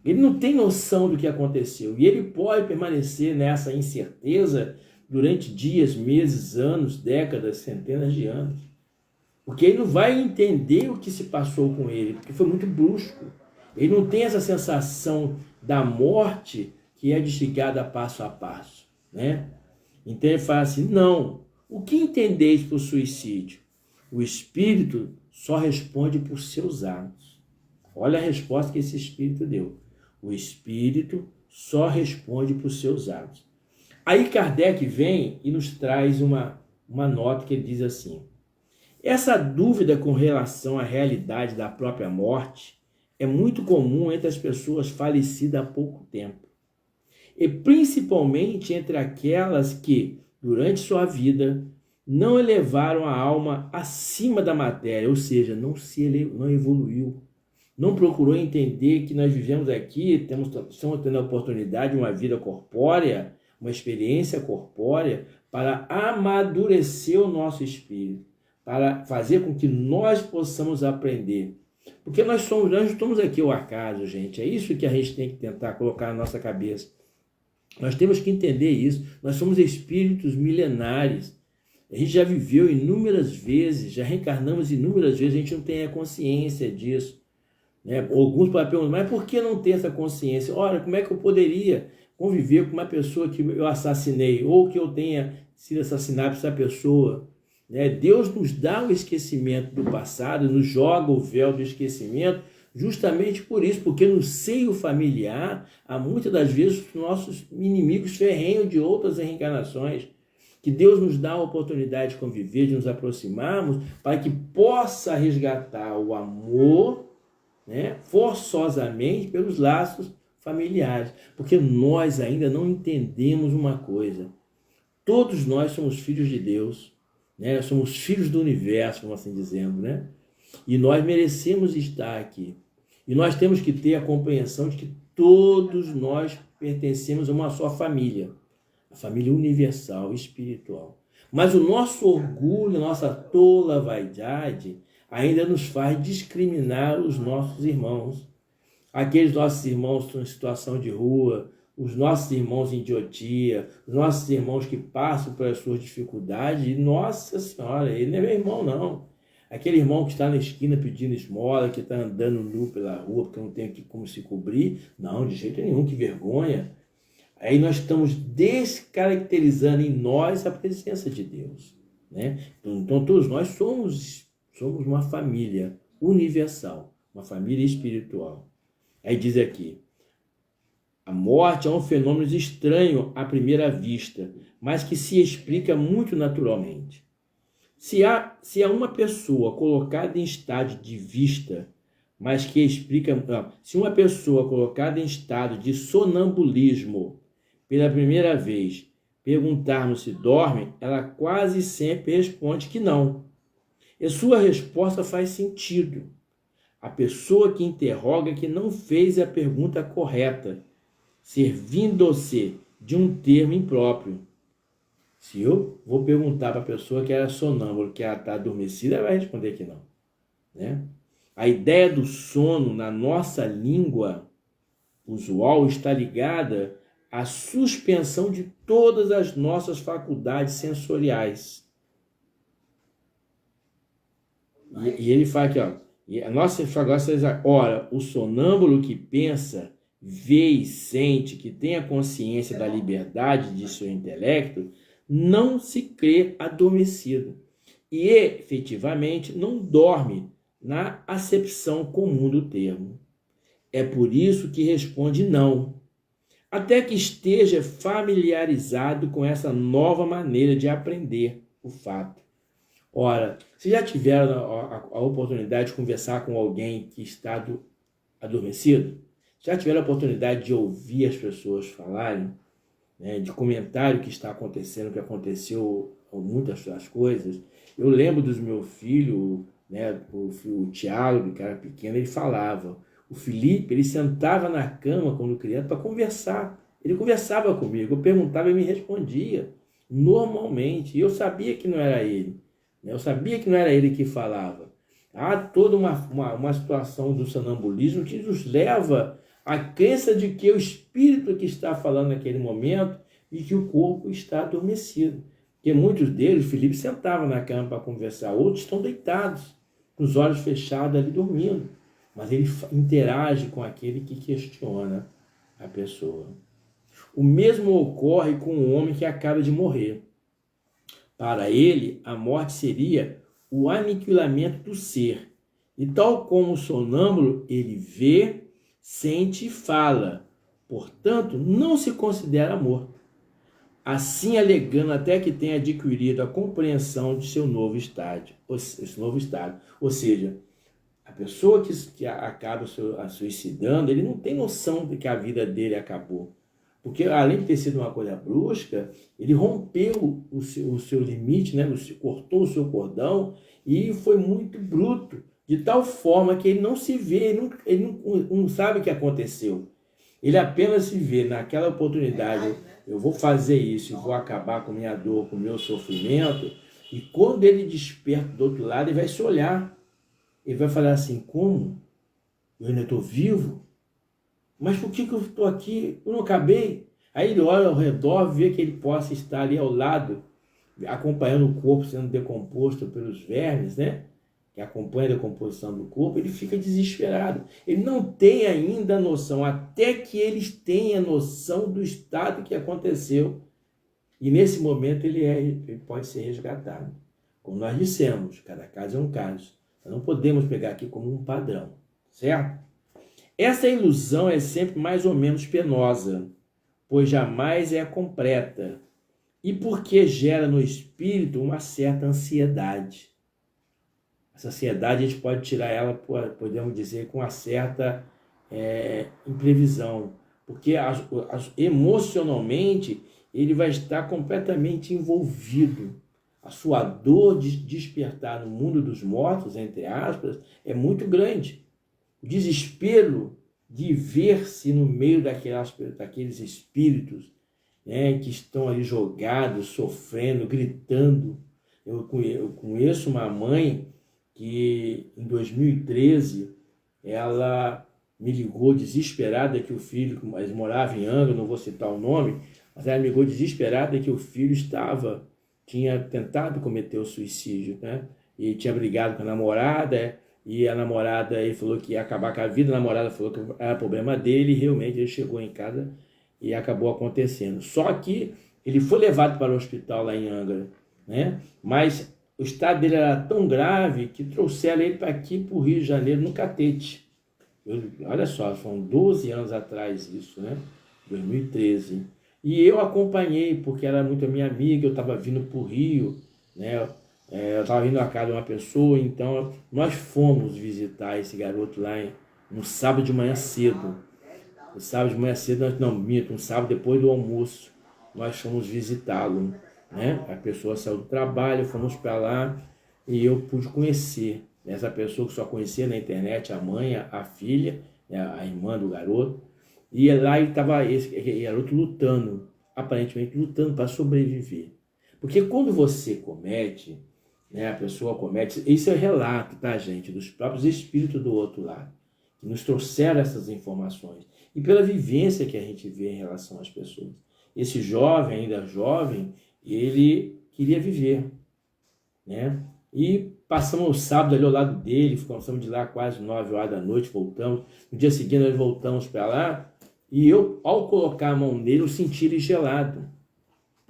Ele não tem noção do que aconteceu. E ele pode permanecer nessa incerteza durante dias, meses, anos, décadas, centenas de anos. Porque ele não vai entender o que se passou com ele, porque foi muito brusco. Ele não tem essa sensação da morte que é desligada passo a passo, Então ele fala assim: não, o que entendeis por suicídio? O espírito só responde por seus atos. Olha a resposta que esse espírito deu. O espírito só responde por seus atos. Aí Kardec vem e nos traz uma nota que ele diz assim: essa dúvida com relação à realidade da própria morte é muito comum entre as pessoas falecidas há pouco tempo, e principalmente entre aquelas que, durante sua vida, não elevaram a alma acima da matéria, ou seja, não evoluiu, não procurou entender que nós vivemos aqui, estamos tendo a oportunidade de uma vida corpórea, uma experiência corpórea, para amadurecer o nosso espírito, para fazer com que nós possamos aprender. Porque nós não estamos aqui ao acaso, gente. É isso que a gente tem que tentar colocar na nossa cabeça. Nós temos que entender isso. Nós somos espíritos milenares. A gente já viveu inúmeras vezes, já reencarnamos inúmeras vezes, a gente não tem a consciência disso. Alguns podem perguntar: mas por que não ter essa consciência? Ora, como é que eu poderia conviver com uma pessoa que eu assassinei, ou que eu tenha sido assassinado por essa pessoa? Deus nos dá o esquecimento do passado, nos joga o véu do esquecimento, justamente por isso, porque no seio familiar há muitas das vezes os nossos inimigos ferrenhos de outras reencarnações, que Deus nos dá a oportunidade de conviver, de nos aproximarmos, para que possa resgatar o amor, forçosamente pelos laços familiares, porque nós ainda não entendemos uma coisa: todos nós somos filhos de Deus, somos filhos do universo, como assim dizendo, E nós merecemos estar aqui. E nós temos que ter a compreensão de que todos nós pertencemos a uma só família, a família universal, espiritual. Mas o nosso orgulho, a nossa tola vaidade, ainda nos faz discriminar os nossos irmãos. aqueles nossos irmãos que estão em situação de rua, os nossos irmãos em idiotia, os nossos irmãos que passam pelas suas dificuldades, e, nossa Senhora, ele não é meu irmão, não. Aquele irmão que está na esquina pedindo esmola, que está andando nu pela rua porque não tem aqui como se cobrir, não, de jeito nenhum, que vergonha. Aí nós estamos descaracterizando em nós a presença de Deus, né? Então todos nós somos uma família universal, uma família espiritual. Aí diz aqui, a morte é um fenômeno estranho à primeira vista, mas que se explica muito naturalmente. Se há uma pessoa colocada em estado de vista, mas que explica... Não, se uma pessoa colocada em estado de sonambulismo pela primeira vez perguntarmos se dorme, ela quase sempre responde que não. E sua resposta faz sentido. A pessoa que interroga que não fez a pergunta correta, servindo-se de um termo impróprio. Se eu vou perguntar para a pessoa que era sonâmbula, que ela está adormecida, ela vai responder que não, né? A ideia do sono na nossa língua usual está ligada à suspensão de todas as nossas faculdades sensoriais. E ele fala aqui, ó, e a nossa faculdade, ora, o sonâmbulo que pensa, vê e sente, que tem a consciência da liberdade de seu intelecto, não se crê adormecido e, efetivamente, não dorme na acepção comum do termo. É por isso que responde não, até que esteja familiarizado com essa nova maneira de aprender o fato. Ora, vocês já tiveram a oportunidade de conversar com alguém que está adormecido? Já tiveram a oportunidade de ouvir as pessoas falarem, né, de comentar o que está acontecendo, o que aconteceu, muitas das coisas? Eu lembro dos meus filhos, né, o Tiago, que era pequeno, ele falava. O Felipe, ele sentava na cama quando criança para conversar. Ele conversava comigo, eu perguntava e ele me respondia normalmente. E eu sabia que não era ele. Eu sabia que não era ele que falava. Há toda uma situação do sonambulismo que nos leva à crença de que é o espírito que está falando naquele momento e que o corpo está adormecido. Porque muitos deles, o Felipe sentava na cama para conversar, outros estão deitados, com os olhos fechados ali dormindo. Mas ele interage com aquele que questiona a pessoa. O mesmo ocorre com o homem que acaba de morrer. Para ele, a morte seria o aniquilamento do ser. E tal como o sonâmbulo, ele vê, sente e fala. Portanto, não se considera morto. Assim alegando até que tenha adquirido a compreensão de seu novo estágio. Esse novo estado. Ou seja, a pessoa que acaba suicidando, ele não tem noção de que a vida dele acabou. Porque, além de ter sido uma coisa brusca, ele rompeu o seu limite, né? Cortou o seu cordão e foi muito bruto, de tal forma que ele não se vê, ele não sabe o que aconteceu. Ele apenas se vê naquela oportunidade, eu vou fazer isso, eu vou acabar com minha dor, com o meu sofrimento, e quando ele desperta do outro lado, ele vai se olhar. Ele vai falar assim, como? Eu ainda estou vivo? Mas por que eu estou aqui? Eu não acabei. Aí ele olha ao redor, vê que ele possa estar ali ao lado, acompanhando o corpo sendo decomposto pelos vermes, né? Que acompanha a decomposição do corpo, ele fica desesperado. Ele não tem ainda noção, até que eles tenham noção do estado que aconteceu. E nesse momento ele pode ser resgatado. Como nós dissemos, cada caso é um caso. Nós não podemos pegar aqui como um padrão, certo? Essa ilusão é sempre mais ou menos penosa, pois jamais é completa, e porque gera no espírito uma certa ansiedade. Essa ansiedade a gente pode tirar ela, podemos dizer, com uma certa imprevisão, porque emocionalmente ele vai estar completamente envolvido. A sua dor de despertar no mundo dos mortos, entre aspas, é muito grande. O desespero de ver-se no meio daqueles espíritos, né, que estão ali jogados, sofrendo, gritando. Eu conheço uma mãe que, em 2013, ela me ligou desesperada que o filho, mas morava em Angra, não vou citar o nome, mas ela me ligou desesperada que o filho tinha tentado cometer o suicídio, né? E tinha brigado com a namorada, e a namorada, ele falou que ia acabar com a vida, a namorada falou que era problema dele, e realmente ele chegou em casa e acabou acontecendo. Só que ele foi levado para o hospital lá em Angra, né? Mas o estado dele era tão grave que trouxeram ele para aqui, para o Rio de Janeiro, no Catete. Olha só, foram 12 anos atrás isso, né? 2013. E eu acompanhei, porque ela era muito minha amiga, eu estava vindo para o Rio, né? Eu estava vindo à casa de uma pessoa, então nós fomos visitar esse garoto lá no sábado de manhã cedo. No sábado de manhã cedo, um sábado depois do almoço, nós fomos visitá-lo, né? A pessoa saiu do trabalho, fomos para lá e eu pude conhecer essa pessoa que só conhecia na internet, a mãe, a filha, né, a irmã do garoto. E lá estava esse garoto lutando, aparentemente lutando para sobreviver. Porque quando você comete, né, a pessoa comete, isso é relato, tá, gente, dos próprios espíritos do outro lado, que nos trouxeram essas informações. E pela vivência que a gente vê em relação às pessoas. Esse jovem, ainda jovem, ele queria viver, né? E passamos o sábado ali ao lado dele, ficamos de lá quase 9 horas da noite, voltamos. No dia seguinte nós voltamos para lá e eu, ao colocar a mão nele, eu senti ele gelado.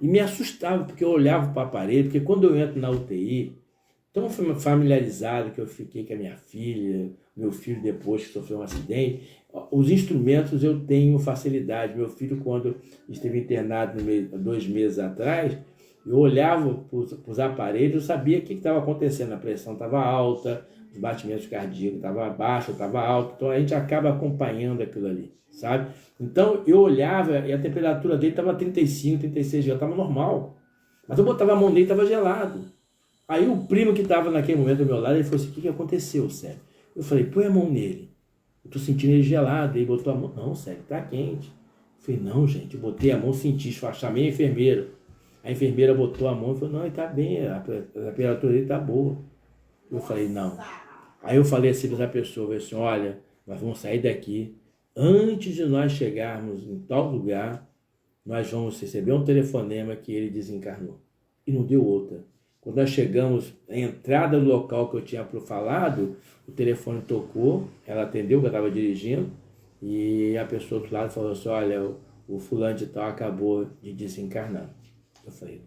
E me assustava, porque eu olhava para o aparelho, porque quando eu entro na UTI, tão familiarizado que eu fiquei com a minha filha, meu filho depois que sofreu um acidente, os instrumentos eu tenho facilidade. Meu filho, quando esteve internado 2 meses atrás, eu olhava para os aparelhos, eu sabia o que estava acontecendo. A pressão estava alta, os batimentos cardíacos estavam baixos, estava alto. Então a gente acaba acompanhando aquilo ali, sabe? Então eu olhava e a temperatura dele estava 35, 36 graus, estava normal. Mas eu botava a mão nele e estava gelado. Aí o primo que estava naquele momento do meu lado, ele falou assim: o que aconteceu, Sérgio? Eu falei: põe a mão nele. Eu tô sentindo ele gelado. Ele botou a mão. Não, Sérgio, tá quente. Eu falei: não, gente. Eu botei a mão, senti, chamei a enfermeira. A enfermeira botou a mão e falou: não, ele tá bem, a temperatura dele tá boa. Eu falei: não. Aí eu falei assim para essa pessoa, eu falei assim: olha, nós vamos sair daqui. Antes de nós chegarmos em tal lugar, nós vamos receber um telefonema que ele desencarnou. E não deu outra. Quando nós chegamos na entrada do local que eu tinha falado, o telefone tocou, ela atendeu, que eu estava dirigindo, e a pessoa do outro lado falou assim: olha, o fulano de tal acabou de desencarnar. Eu falei.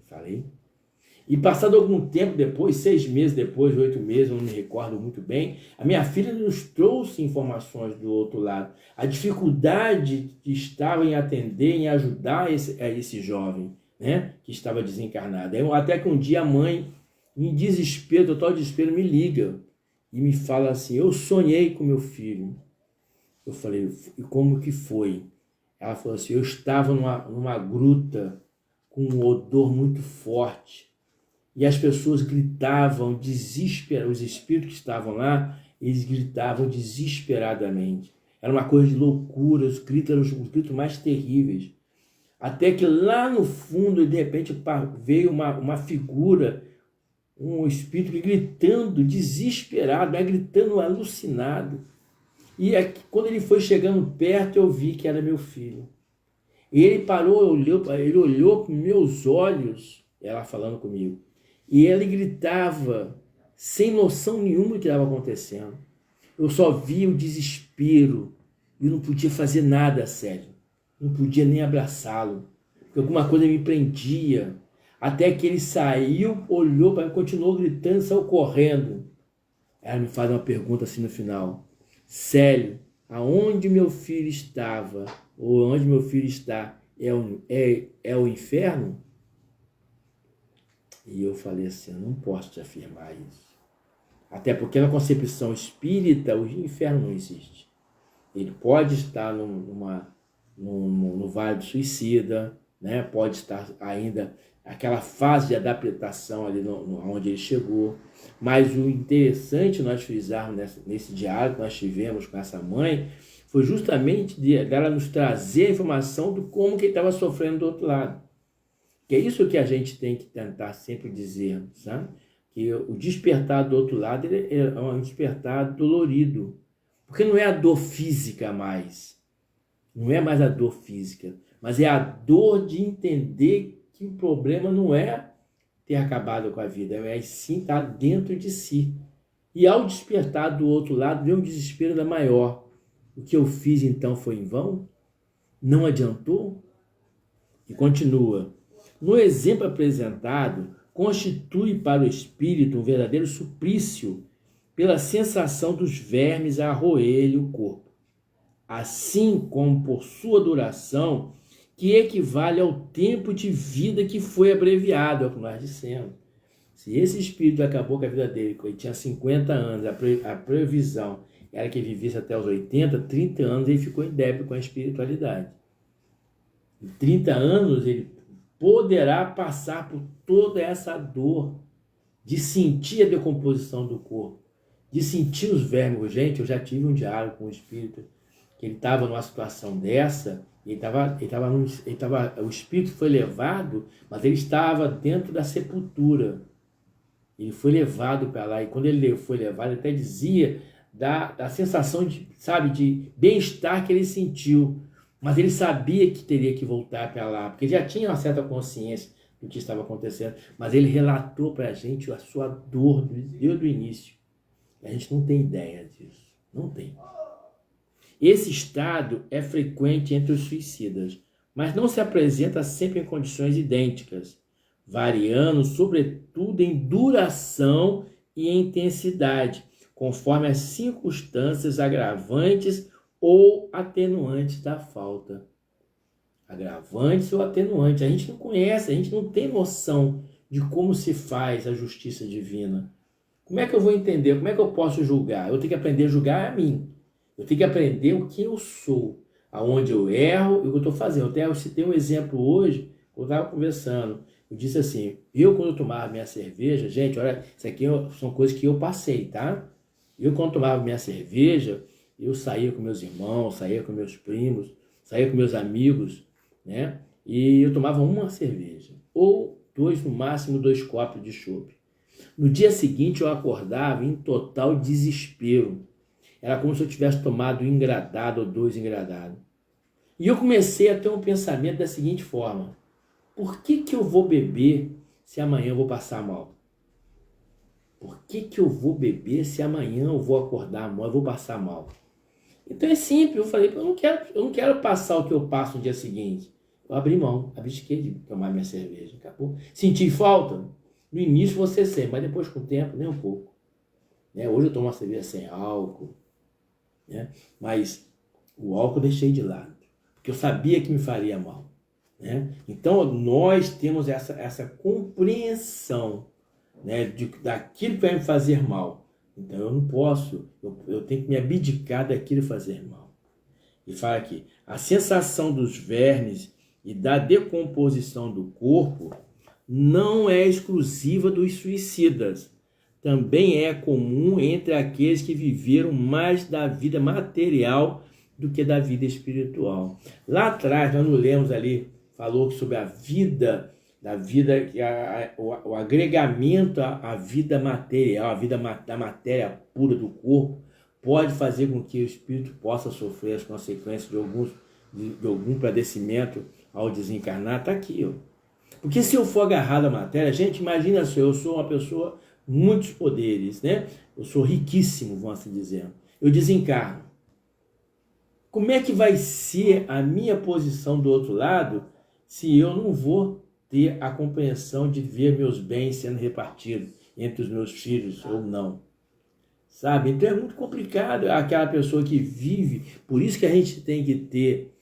E passado algum tempo depois, 6 meses depois, 8 meses, eu não me recordo muito bem, a minha filha nos trouxe informações do outro lado. A dificuldade que estava em atender, em ajudar esse jovem, né, que estava desencarnado. Até que um dia a mãe, em desespero, total desespero, me liga e me fala assim: eu sonhei com meu filho. Eu falei: e como que foi? Ela falou assim: eu estava numa gruta com um odor muito forte. E as pessoas gritavam desesperadas, os espíritos que estavam lá, eles gritavam desesperadamente. Era uma coisa de loucura, os gritos eram os gritos mais terríveis. Até que lá no fundo, de repente, veio uma figura, um espírito gritando desesperado, gritando alucinado. E quando ele foi chegando perto, eu vi que era meu filho. E ele parou, ele olhou para meus olhos, ela falando comigo. E ele gritava, sem noção nenhuma do que estava acontecendo. Eu só via o desespero. E não podia fazer nada, sério. Não podia nem abraçá-lo. Porque alguma coisa me prendia. Até que ele saiu, olhou para mim, continuou gritando, saiu correndo. Ela me faz uma pergunta assim no final: Célio, aonde meu filho estava, ou onde meu filho está, é o inferno? E eu falei assim: eu não posso te afirmar isso. Até porque na concepção espírita o inferno não existe. Ele pode estar no vale do suicida, né? Pode estar ainda aquela fase de adaptação ali onde ele chegou. Mas o interessante nós fizermos nesse diálogo que nós tivemos com essa mãe foi justamente dela nos trazer a informação do como que ele estava sofrendo do outro lado. Que é isso que a gente tem que tentar sempre dizer, sabe? Que o despertar do outro lado é um despertar dolorido. Porque não é a dor física mais. Não é mais a dor física. Mas é a dor de entender que o problema não é ter acabado com a vida. É sim estar dentro de si. E ao despertar do outro lado, vem um desespero da maior. O que eu fiz então foi em vão? Não adiantou? E continua. No exemplo apresentado, constitui para o espírito um verdadeiro suplício pela sensação dos vermes a roer-lhe o corpo, assim como por sua duração, que equivale ao tempo de vida que foi abreviado, é o que nós dissemos. Se esse espírito acabou com a vida dele, quando ele tinha 50 anos, a previsão era que ele vivesse até os 80, 30 anos ele ficou em débito com a espiritualidade. Em 30 anos ele poderá passar por toda essa dor de sentir a decomposição do corpo, de sentir os vermes. Gente, eu já tive um diálogo com o espírito, que ele estava numa situação dessa, o espírito foi levado, mas ele estava dentro da sepultura. Ele foi levado para lá, e quando ele foi levado, ele até dizia da sensação de, sabe, de bem-estar que ele sentiu. Mas ele sabia que teria que voltar para lá, porque ele já tinha uma certa consciência do que estava acontecendo. Mas ele relatou para a gente a sua dor desde o início. A gente não tem ideia disso. Não tem. Esse estado é frequente entre os suicidas, mas não se apresenta sempre em condições idênticas, variando sobretudo em duração e em intensidade, conforme as circunstâncias agravantes ou atenuantes da falta. Agravantes ou atenuantes. A gente não conhece, a gente não tem noção de como se faz a justiça divina. Como é que eu vou entender? Como é que eu posso julgar? Eu tenho que aprender a julgar a mim. Eu tenho que aprender o que eu sou, aonde eu erro e o que eu estou fazendo. Eu citei um exemplo hoje, eu estava conversando. Eu disse assim, quando eu tomava minha cerveja, gente, olha, isso aqui são coisas que eu passei, tá? Quando tomava minha cerveja, eu saía com meus irmãos, saía com meus primos, saía com meus amigos, né? E eu tomava uma cerveja, ou no máximo 2 copos de chopp. No dia seguinte eu acordava em total desespero. Era como se eu tivesse tomado um engradado ou 2 engradados. E eu comecei a ter um pensamento da seguinte forma: por que eu vou beber se amanhã eu vou passar mal? Por que eu vou beber se amanhã eu vou acordar mal, eu vou passar mal? Então é simples, eu falei, eu não quero passar o que eu passo no dia seguinte. Eu abri mão, abdiquei de tomar minha cerveja, acabou. Senti falta? No início você sente, mas depois com o tempo, nem um pouco. Né? Hoje eu tomo uma cerveja sem álcool, né? Mas o álcool eu deixei de lado, porque eu sabia que me faria mal. Né? Então nós temos essa compreensão, né, daquilo que vai me fazer mal. Então eu não posso, eu tenho que me abdicar daquilo e fazer mal. E fala aqui, a sensação dos vermes e da decomposição do corpo não é exclusiva dos suicidas. Também é comum entre aqueles que viveram mais da vida material do que da vida espiritual. Lá atrás, nós não lemos ali, falou sobre a vida, o agregamento à vida material, a vida da matéria pura do corpo, pode fazer com que o espírito possa sofrer as consequências de algum padecimento ao desencarnar. Está aqui, ó. Porque se eu for agarrado à matéria, gente, imagina só, eu sou uma pessoa com muitos poderes, né? Eu sou riquíssimo, vamos assim dizer. Eu desencarno. Como é que vai ser a minha posição do outro lado se eu não vou ter a compreensão de ver meus bens sendo repartidos entre os meus filhos ou não? Sabe? Então é muito complicado aquela pessoa que vive. Por isso que a gente tem que ter...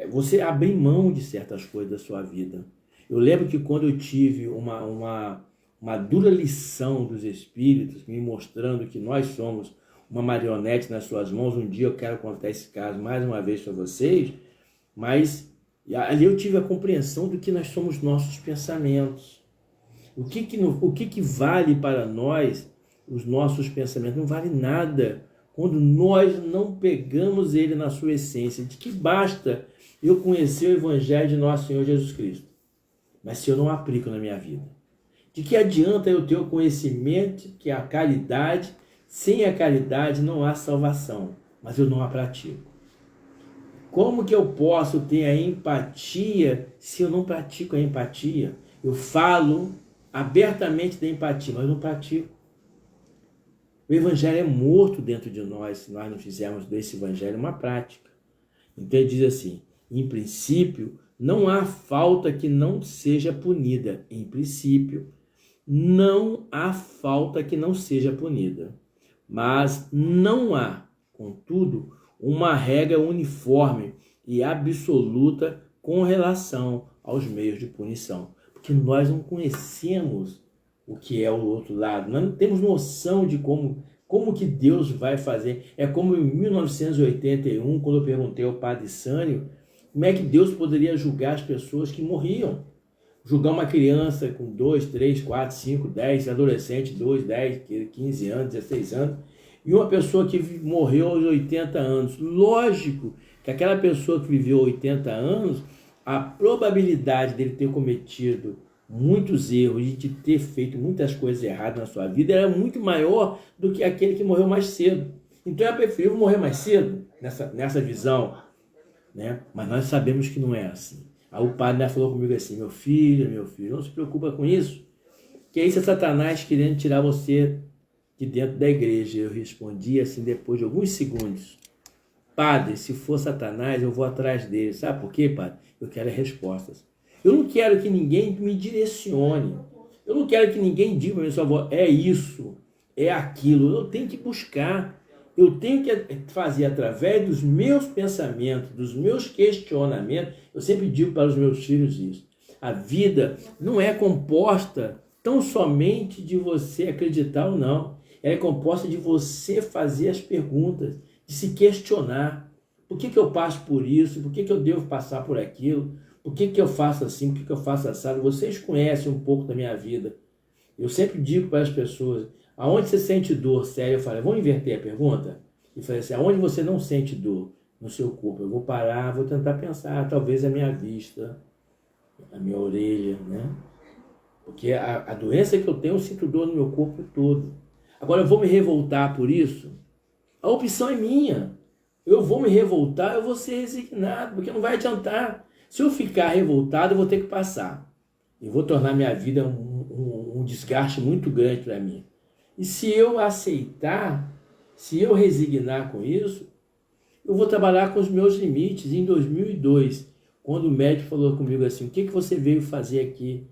você abrir mão de certas coisas da sua vida. Eu lembro que quando eu tive uma dura lição dos espíritos, me mostrando que nós somos uma marionete nas suas mãos, um dia eu quero contar esse caso mais uma vez para vocês, mas ali eu tive a compreensão do que nós somos nossos pensamentos. O que vale para nós os nossos pensamentos? Não vale nada quando nós não pegamos ele na sua essência. De que basta eu conhecer o Evangelho de Nosso Senhor Jesus Cristo, mas se eu não aplico na minha vida? De que adianta eu ter o conhecimento, que é a caridade, Sem a caridade não há salvação, mas eu não a pratico. Como que eu posso ter a empatia se eu não pratico a empatia? Eu falo abertamente da empatia, mas eu não pratico. O evangelho é morto dentro de nós se nós não fizermos desse evangelho uma prática. Então ele diz assim, em princípio, não há falta que não seja punida. Em princípio, não há falta que não seja punida. Mas não há, contudo, uma regra uniforme e absoluta com relação aos meios de punição. Porque nós não conhecemos o que é o outro lado. Nós não temos noção de como que Deus vai fazer. É como em 1981, quando eu perguntei ao padre Sânio, como é que Deus poderia julgar as pessoas que morriam. Julgar uma criança com 2, 3, 4, 5, 10, adolescente, 2, 10, 15 anos, 16 anos, e uma pessoa que morreu aos 80 anos. Lógico que aquela pessoa que viveu 80 anos, a probabilidade dele ter cometido muitos erros e de ter feito muitas coisas erradas na sua vida era muito maior do que aquele que morreu mais cedo. Então é preferível morrer mais cedo, nessa visão, né? Mas nós sabemos que não é assim. Aí o padre falou comigo assim, meu filho, não se preocupa com isso, que isso é Satanás querendo tirar você de dentro da igreja. Eu respondi assim depois de alguns segundos, padre, se for Satanás eu vou atrás dele. Sabe por quê, padre? Eu quero respostas. Eu não quero que ninguém me direcione. Eu não quero que ninguém diga para mim, sua avó, é isso, é aquilo. Eu tenho que buscar. Eu tenho que fazer através dos meus pensamentos, dos meus questionamentos. Eu sempre digo para os meus filhos isso. A vida não é composta tão somente de você acreditar ou não. Ela é composta de você fazer as perguntas, de se questionar. Por que eu passo por isso? Por que eu devo passar por aquilo? Por que eu faço assim? Por que eu faço assado? Vocês conhecem um pouco da minha vida. Eu sempre digo para as pessoas, aonde você sente dor séria? Eu falo, vamos inverter a pergunta? E falei assim, aonde você não sente dor no seu corpo? Eu vou parar, vou tentar pensar, talvez a minha vista, a minha orelha, né? Porque a doença que eu tenho, eu sinto dor no meu corpo todo. Agora eu vou me revoltar por isso? A opção é minha. Eu vou me revoltar, eu vou ser resignado, porque não vai adiantar. Se eu ficar revoltado, eu vou ter que passar. Eu vou tornar minha vida um desgaste muito grande para mim. E se eu aceitar, se eu resignar com isso, eu vou trabalhar com os meus limites. Em 2002, quando o médico falou comigo assim, o que você veio fazer aqui?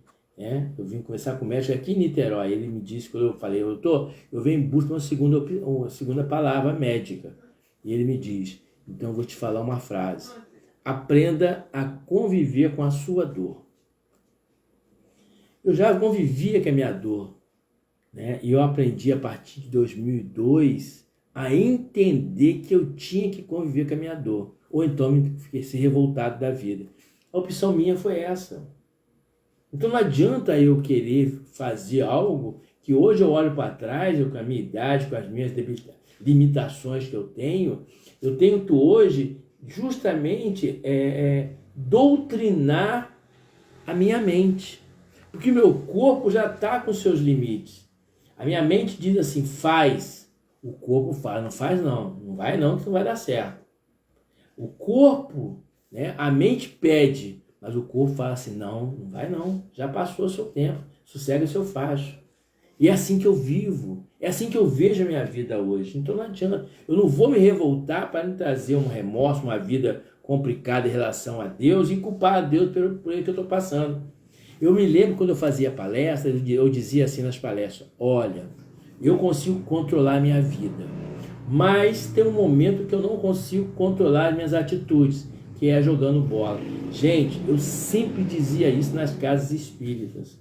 Eu vim conversar com o médico aqui em Niterói. Ele me disse, quando eu falei, eu venho em busca de uma segunda palavra médica. E ele me diz, então eu vou te falar uma frase. Aprenda a conviver com a sua dor. Eu já convivia com a minha dor, né? E eu aprendi a partir de 2002 a entender que eu tinha que conviver com a minha dor. Ou então me fiquei revoltado da vida. A opção minha foi essa. Então não adianta eu querer fazer algo que hoje eu olho para trás, eu, com a minha idade, com as minhas limitações que eu tenho que hoje justamente doutrinar a minha mente. Porque o meu corpo já está com seus limites. A minha mente diz assim, faz. O corpo fala, não faz não. Não vai não, que não vai dar certo. O corpo, né, a mente pede, mas o corpo fala assim, não vai não. Já passou o seu tempo. Sossega o seu facho. E é assim que eu vivo. É assim que eu vejo a minha vida hoje. Então não adianta. Eu não vou me revoltar para me trazer um remorso, uma vida complicada em relação a Deus e culpar a Deus por ele que eu estou passando. Eu me lembro quando eu fazia palestras, eu dizia assim nas palestras, olha, eu consigo controlar a minha vida, mas tem um momento que eu não consigo controlar as minhas atitudes, que é jogando bola. Gente, eu sempre dizia isso nas casas espíritas,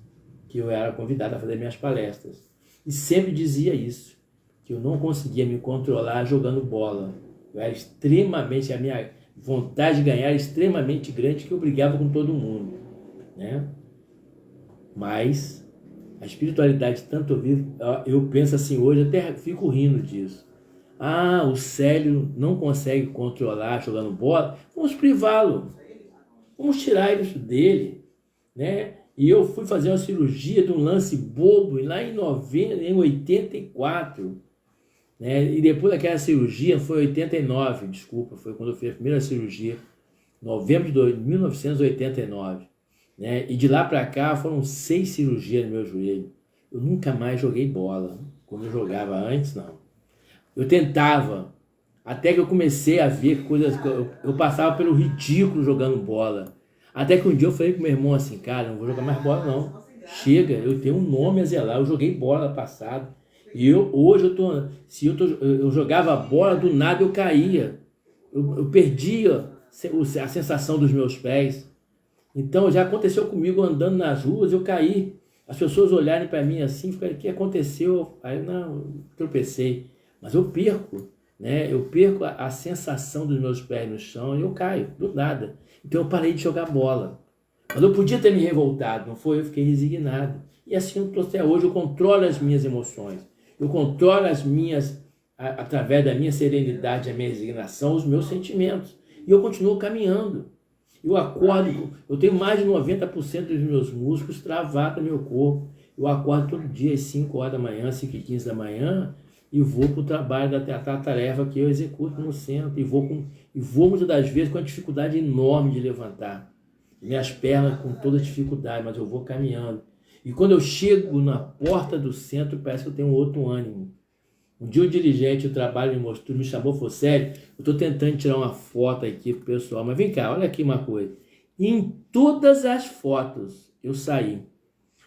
que eu era convidado a fazer minhas palestras. E sempre dizia isso, que eu não conseguia me controlar jogando bola. Eu era extremamente, a minha vontade de ganhar era extremamente grande, que eu brigava com todo mundo, né? Mas a espiritualidade, tanto eu penso assim hoje, até fico rindo disso. Ah, o Célio não consegue controlar jogando bola, vamos privá-lo. Vamos tirar isso dele, né? E eu fui fazer uma cirurgia de um lance bobo lá em 84. né? E depois daquela cirurgia, foi 89, desculpa, foi quando eu fiz a primeira cirurgia, novembro de 1989, né? E de lá para cá foram 6 cirurgias no meu joelho. Eu nunca mais joguei bola, como eu jogava antes, não. Eu tentava, até que eu comecei a ver coisas, eu passava pelo ridículo jogando bola. Até que um dia eu falei com meu irmão assim, cara, não vou jogar mais bola não. Chega, eu tenho um nome a zelar, eu joguei bola passado. E hoje eu jogava bola, do nada eu caía. Eu perdia a sensação dos meus pés. Então já aconteceu comigo andando nas ruas, eu caí. As pessoas olharem para mim assim, ficarem, o que aconteceu? Aí não, tropecei. Mas eu perco, né? Eu perco a sensação dos meus pés no chão e eu caio, do nada. Então eu parei de jogar bola. Mas eu podia ter me revoltado, não foi? Eu fiquei resignado. E assim eu estou até hoje, eu controlo as minhas emoções. Eu controlo as minhas, através da minha serenidade, a minha resignação, os meus sentimentos. E eu continuo caminhando. Eu acordo, eu tenho mais de 90% dos meus músculos travados no meu corpo. Eu acordo todo dia às 5 horas da manhã, 5h15 da manhã, e vou para o trabalho da tarefa que eu executo no centro. E vou muitas das vezes com uma dificuldade enorme de levantar. Minhas pernas com toda dificuldade, mas eu vou caminhando. E quando eu chego na porta do centro, parece que eu tenho outro ânimo. Um dia o dirigente do trabalho me chamou, falou, sério, eu estou tentando tirar uma foto aqui pro pessoal, mas vem cá, olha aqui uma coisa. E em todas as fotos eu saí.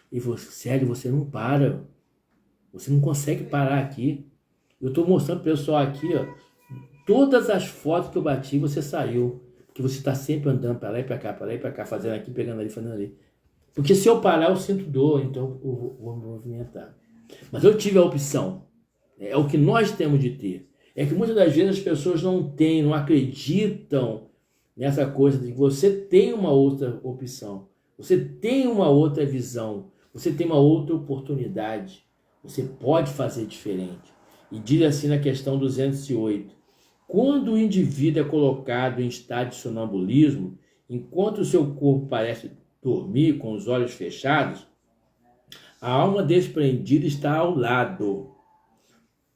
E falou, sério, você não para, você não consegue parar aqui. Eu estou mostrando pro pessoal aqui, ó, todas as fotos que eu bati, você saiu. Porque você está sempre andando para lá e para cá, fazendo aqui, pegando ali, fazendo ali. Porque se eu parar, eu sinto dor, então eu vou me movimentar. Mas eu tive a opção. É o que nós temos de ter. É que muitas das vezes as pessoas não acreditam nessa coisa de que você tem uma outra opção. Você tem uma outra visão. Você tem uma outra oportunidade. Você pode fazer diferente. E diz assim na questão 208. Quando o indivíduo é colocado em estado de sonambulismo, enquanto o seu corpo parece dormir com os olhos fechados, a alma desprendida está ao lado,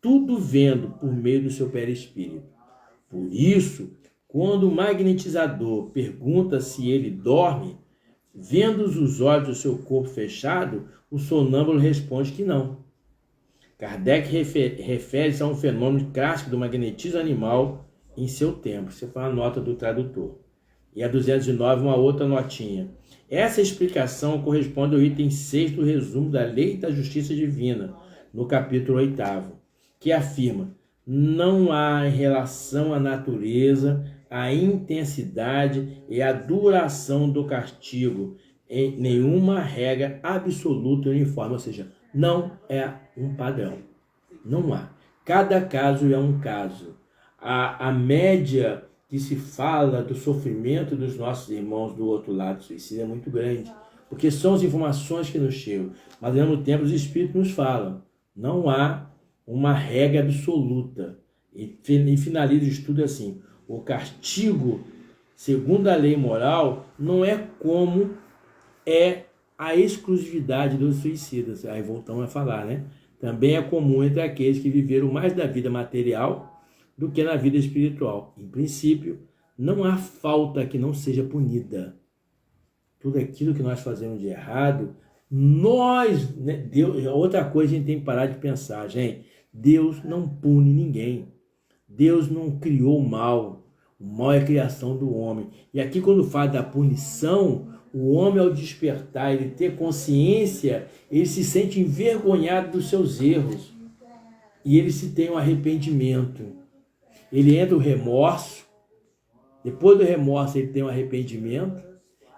tudo vendo por meio do seu perispírito. Por isso, quando o magnetizador pergunta se ele dorme, vendo os olhos do seu corpo fechado, o sonâmbulo responde que não. Kardec refere-se a um fenômeno clássico do magnetismo animal em seu tempo. Isso foi uma nota do tradutor. E a 209, uma outra notinha. Essa explicação corresponde ao item 6 do resumo da Lei da Justiça Divina, no capítulo 8º, que afirma: não há em relação à natureza, a intensidade e a duração do castigo em nenhuma regra absoluta e uniforme, ou seja, não é um padrão. Não há. Cada caso é um caso. A média que se fala do sofrimento dos nossos irmãos do outro lado do suicídio é muito grande, porque são as informações que nos chegam, mas ao mesmo tempo os espíritos nos falam. Não há uma regra absoluta. E finaliza o estudo assim: o castigo, segundo a lei moral, não é como é a exclusividade dos suicidas. Aí voltamos a falar, né? Também é comum entre aqueles que viveram mais da vida material do que na vida espiritual. Em princípio, não há falta que não seja punida. Tudo aquilo que nós fazemos de errado, nós, né, Deus, outra coisa a gente tem que parar de pensar, gente. Deus não pune ninguém. Deus não criou o mal. O mal é a criação do homem. E aqui, quando fala da punição, o homem, ao despertar, ele ter consciência, ele se sente envergonhado dos seus erros. E ele se tem um arrependimento. Ele entra o remorso. Depois do remorso, ele tem um arrependimento.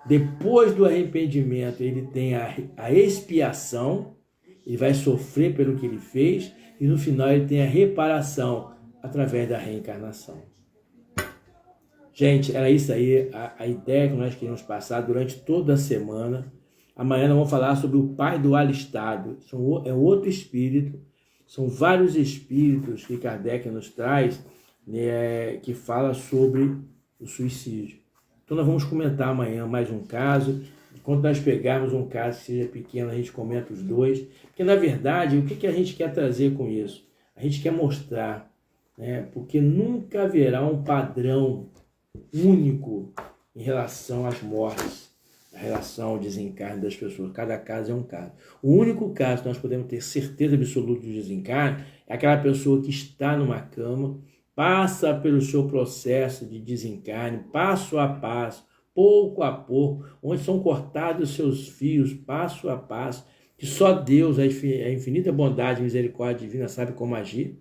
Depois do arrependimento, ele tem a expiação. Ele vai sofrer pelo que ele fez. E no final, ele tem a reparação através da reencarnação. Gente, era isso aí, a ideia que nós queríamos passar durante toda a semana. Amanhã nós vamos falar sobre o pai do alistado. É outro espírito, são vários espíritos que Kardec nos traz, né, que fala sobre o suicídio. Então nós vamos comentar amanhã mais um caso. Quando nós pegarmos um caso que seja pequeno, a gente comenta os dois. Porque na verdade, o que a gente quer trazer com isso? A gente quer mostrar, né? Porque nunca haverá um padrão único em relação às mortes, em relação ao desencarne das pessoas. Cada caso é um caso. O único caso que nós podemos ter certeza absoluta do desencarne é aquela pessoa que está numa cama, passa pelo seu processo de desencarne, passo a passo, pouco a pouco, onde são cortados os seus fios, passo a passo, que só Deus, a infinita bondade e misericórdia divina, sabe como agir.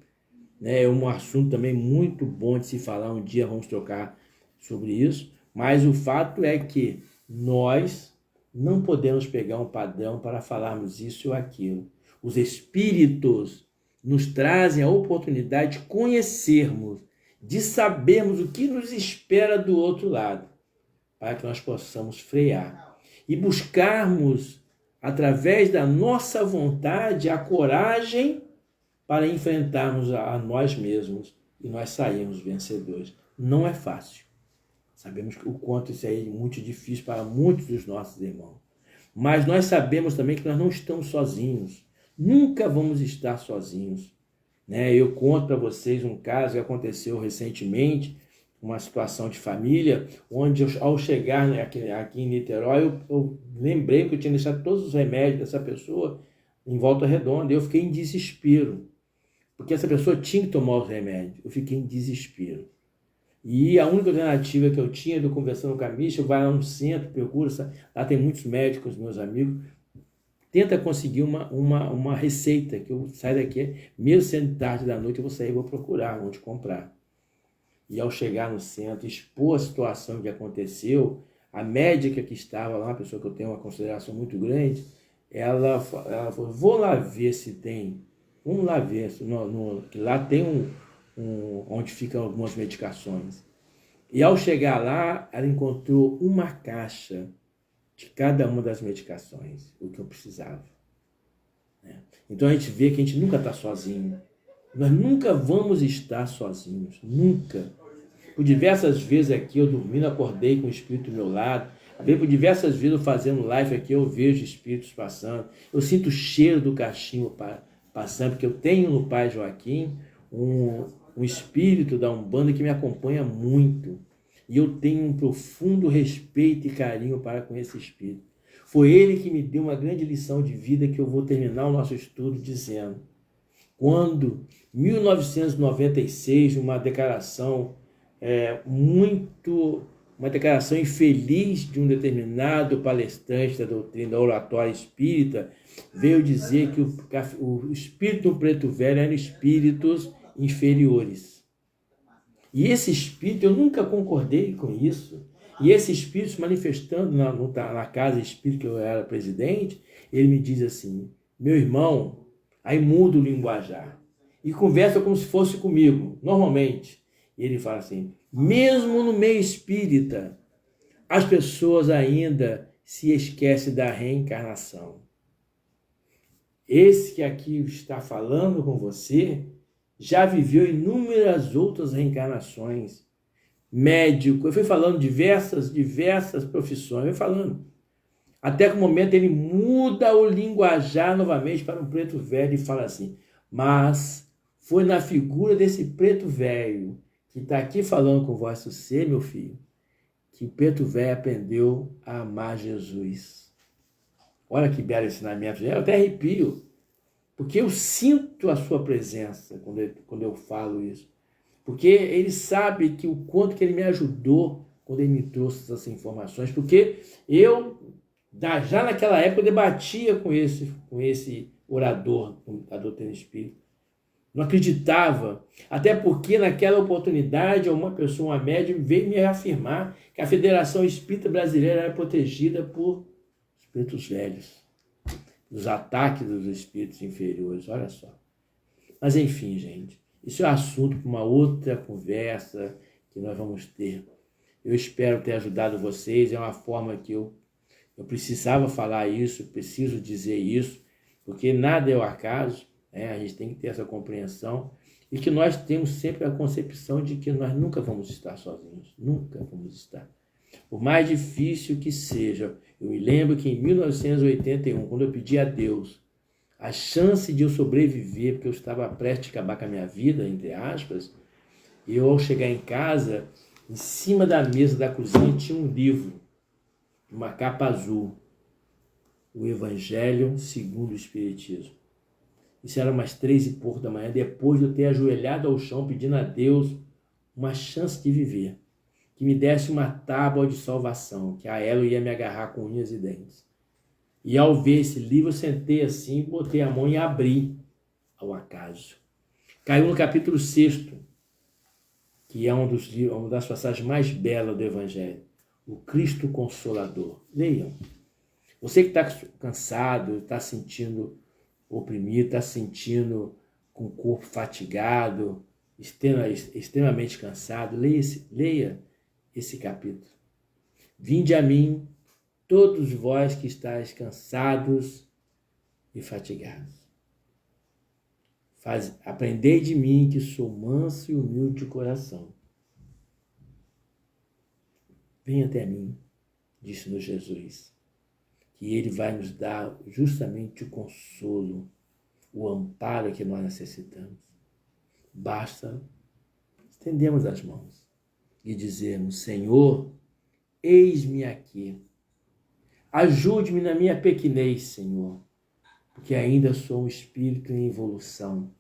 É um assunto também muito bom de se falar, um dia vamos trocar sobre isso, mas o fato é que nós não podemos pegar um padrão para falarmos isso ou aquilo. Os espíritos nos trazem a oportunidade de conhecermos, de sabermos o que nos espera do outro lado, para que nós possamos frear e buscarmos, através da nossa vontade, a coragem para enfrentarmos a nós mesmos e nós sairmos vencedores. Não é fácil. Sabemos o quanto isso é muito difícil para muitos dos nossos irmãos. Mas nós sabemos também que nós não estamos sozinhos. Nunca vamos estar sozinhos. Eu conto para vocês um caso que aconteceu recentemente, uma situação de família, onde ao chegar aqui em Niterói, eu lembrei que eu tinha deixado todos os remédios dessa pessoa em Volta Redonda. Eu fiquei em desespero, porque essa pessoa tinha que tomar os remédios. Eu fiquei em desespero. E a única alternativa que eu tinha, eu conversando com a Misha, vai lá no centro, procura, lá tem muitos médicos, meus amigos, tenta conseguir uma receita, que eu saio daqui, mesmo sendo tarde da noite, eu vou sair e vou procurar onde comprar. E ao chegar no centro, expor a situação que aconteceu, a médica que estava lá, uma pessoa que eu tenho uma consideração muito grande, ela falou, vou lá ver se tem, vamos lá ver, que lá tem onde ficam algumas medicações. E ao chegar lá, ela encontrou uma caixa de cada uma das medicações, o que eu precisava. Então a gente vê que a gente nunca está sozinho. Nós nunca vamos estar sozinhos, nunca. Por diversas vezes aqui eu dormindo, acordei com o espírito do meu lado. Por diversas vezes eu fazendo live aqui, eu vejo espíritos passando. Eu sinto o cheiro do cachimbo passando, porque eu tenho no Pai Joaquim um espírito da Umbanda que me acompanha muito. E eu tenho um profundo respeito e carinho para com esse espírito. Foi ele que me deu uma grande lição de vida que eu vou terminar o nosso estudo dizendo. Quando, em 1996, uma declaração uma declaração infeliz de um determinado palestrante da doutrina da oratória espírita, veio dizer que o espírito do preto velho eram espíritos inferiores. E esse espírito, eu nunca concordei com isso. E esse espírito se manifestando na casa espírita que eu era presidente, ele me diz assim, meu irmão, aí muda o linguajar e conversa como se fosse comigo, normalmente. E ele fala assim, mesmo no meio espírita, as pessoas ainda se esquecem da reencarnação. Esse que aqui está falando com você já viveu inúmeras outras reencarnações. Médico, eu fui falando diversas profissões, eu fui falando. Até que o momento ele muda o linguajar novamente para um preto velho e fala assim, mas foi na figura desse preto velho que está aqui falando com vosso ser, meu filho, que o preto velho aprendeu a amar Jesus. Olha que belo ensinamento, eu até arrepio, porque eu sinto a sua presença quando eu falo isso. Porque ele sabe que o quanto que ele me ajudou quando ele me trouxe essas informações, porque eu, já naquela época, eu debatia com esse orador da doutrina espírita. Não acreditava, até porque naquela oportunidade uma pessoa, uma médium, veio me afirmar que a Federação Espírita Brasileira era protegida por espíritos velhos, dos ataques dos espíritos inferiores, olha só. Mas enfim, gente, isso é assunto para uma outra conversa que nós vamos ter. Eu espero ter ajudado vocês, é uma forma que eu precisava falar isso, preciso dizer isso, porque nada é o acaso, a gente tem que ter essa compreensão e que nós temos sempre a concepção de que nós nunca vamos estar sozinhos, nunca vamos estar. Por mais difícil que seja, eu me lembro que em 1981, quando eu pedi a Deus a chance de eu sobreviver, porque eu estava prestes a acabar com a minha vida, entre aspas, e eu, ao chegar em casa, em cima da mesa da cozinha tinha um livro, uma capa azul, o Evangelho segundo o Espiritismo. Isso era umas 3h pouco da manhã, depois de eu ter ajoelhado ao chão pedindo a Deus uma chance de viver, que me desse uma tábua de salvação, que a ela eu ia me agarrar com unhas e dentes. E ao ver esse livro, eu sentei assim, botei a mão e abri ao acaso. Caiu no capítulo 6º, que é uma das passagens mais belas do Evangelho. O Cristo Consolador. Leiam. Você que está cansado, está sentindo oprimido, está sentindo com o corpo fatigado, extremamente cansado, leia esse capítulo. Vinde a mim, todos vós que estáis cansados e fatigados. Aprendei de mim, que sou manso e humilde de coração. Venha até mim, disse-nos Jesus, que ele vai nos dar justamente o consolo, o amparo que nós necessitamos. Basta estendermos as mãos e dizermos: Senhor, eis-me aqui. Ajude-me na minha pequenez, Senhor, porque ainda sou um espírito em evolução.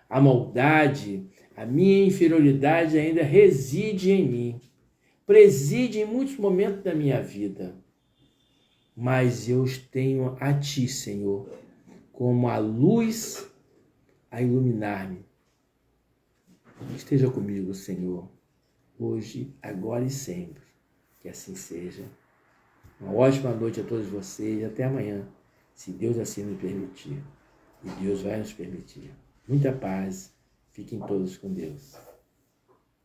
A maldade, a minha inferioridade ainda reside em mim, preside em muitos momentos da minha vida. Mas eu os tenho a Ti, Senhor, como a luz a iluminar-me. Esteja comigo, Senhor, hoje, agora e sempre. Que assim seja. Uma ótima noite a todos vocês e até amanhã, se Deus assim me permitir. E Deus vai nos permitir. Muita paz. Fiquem todos com Deus.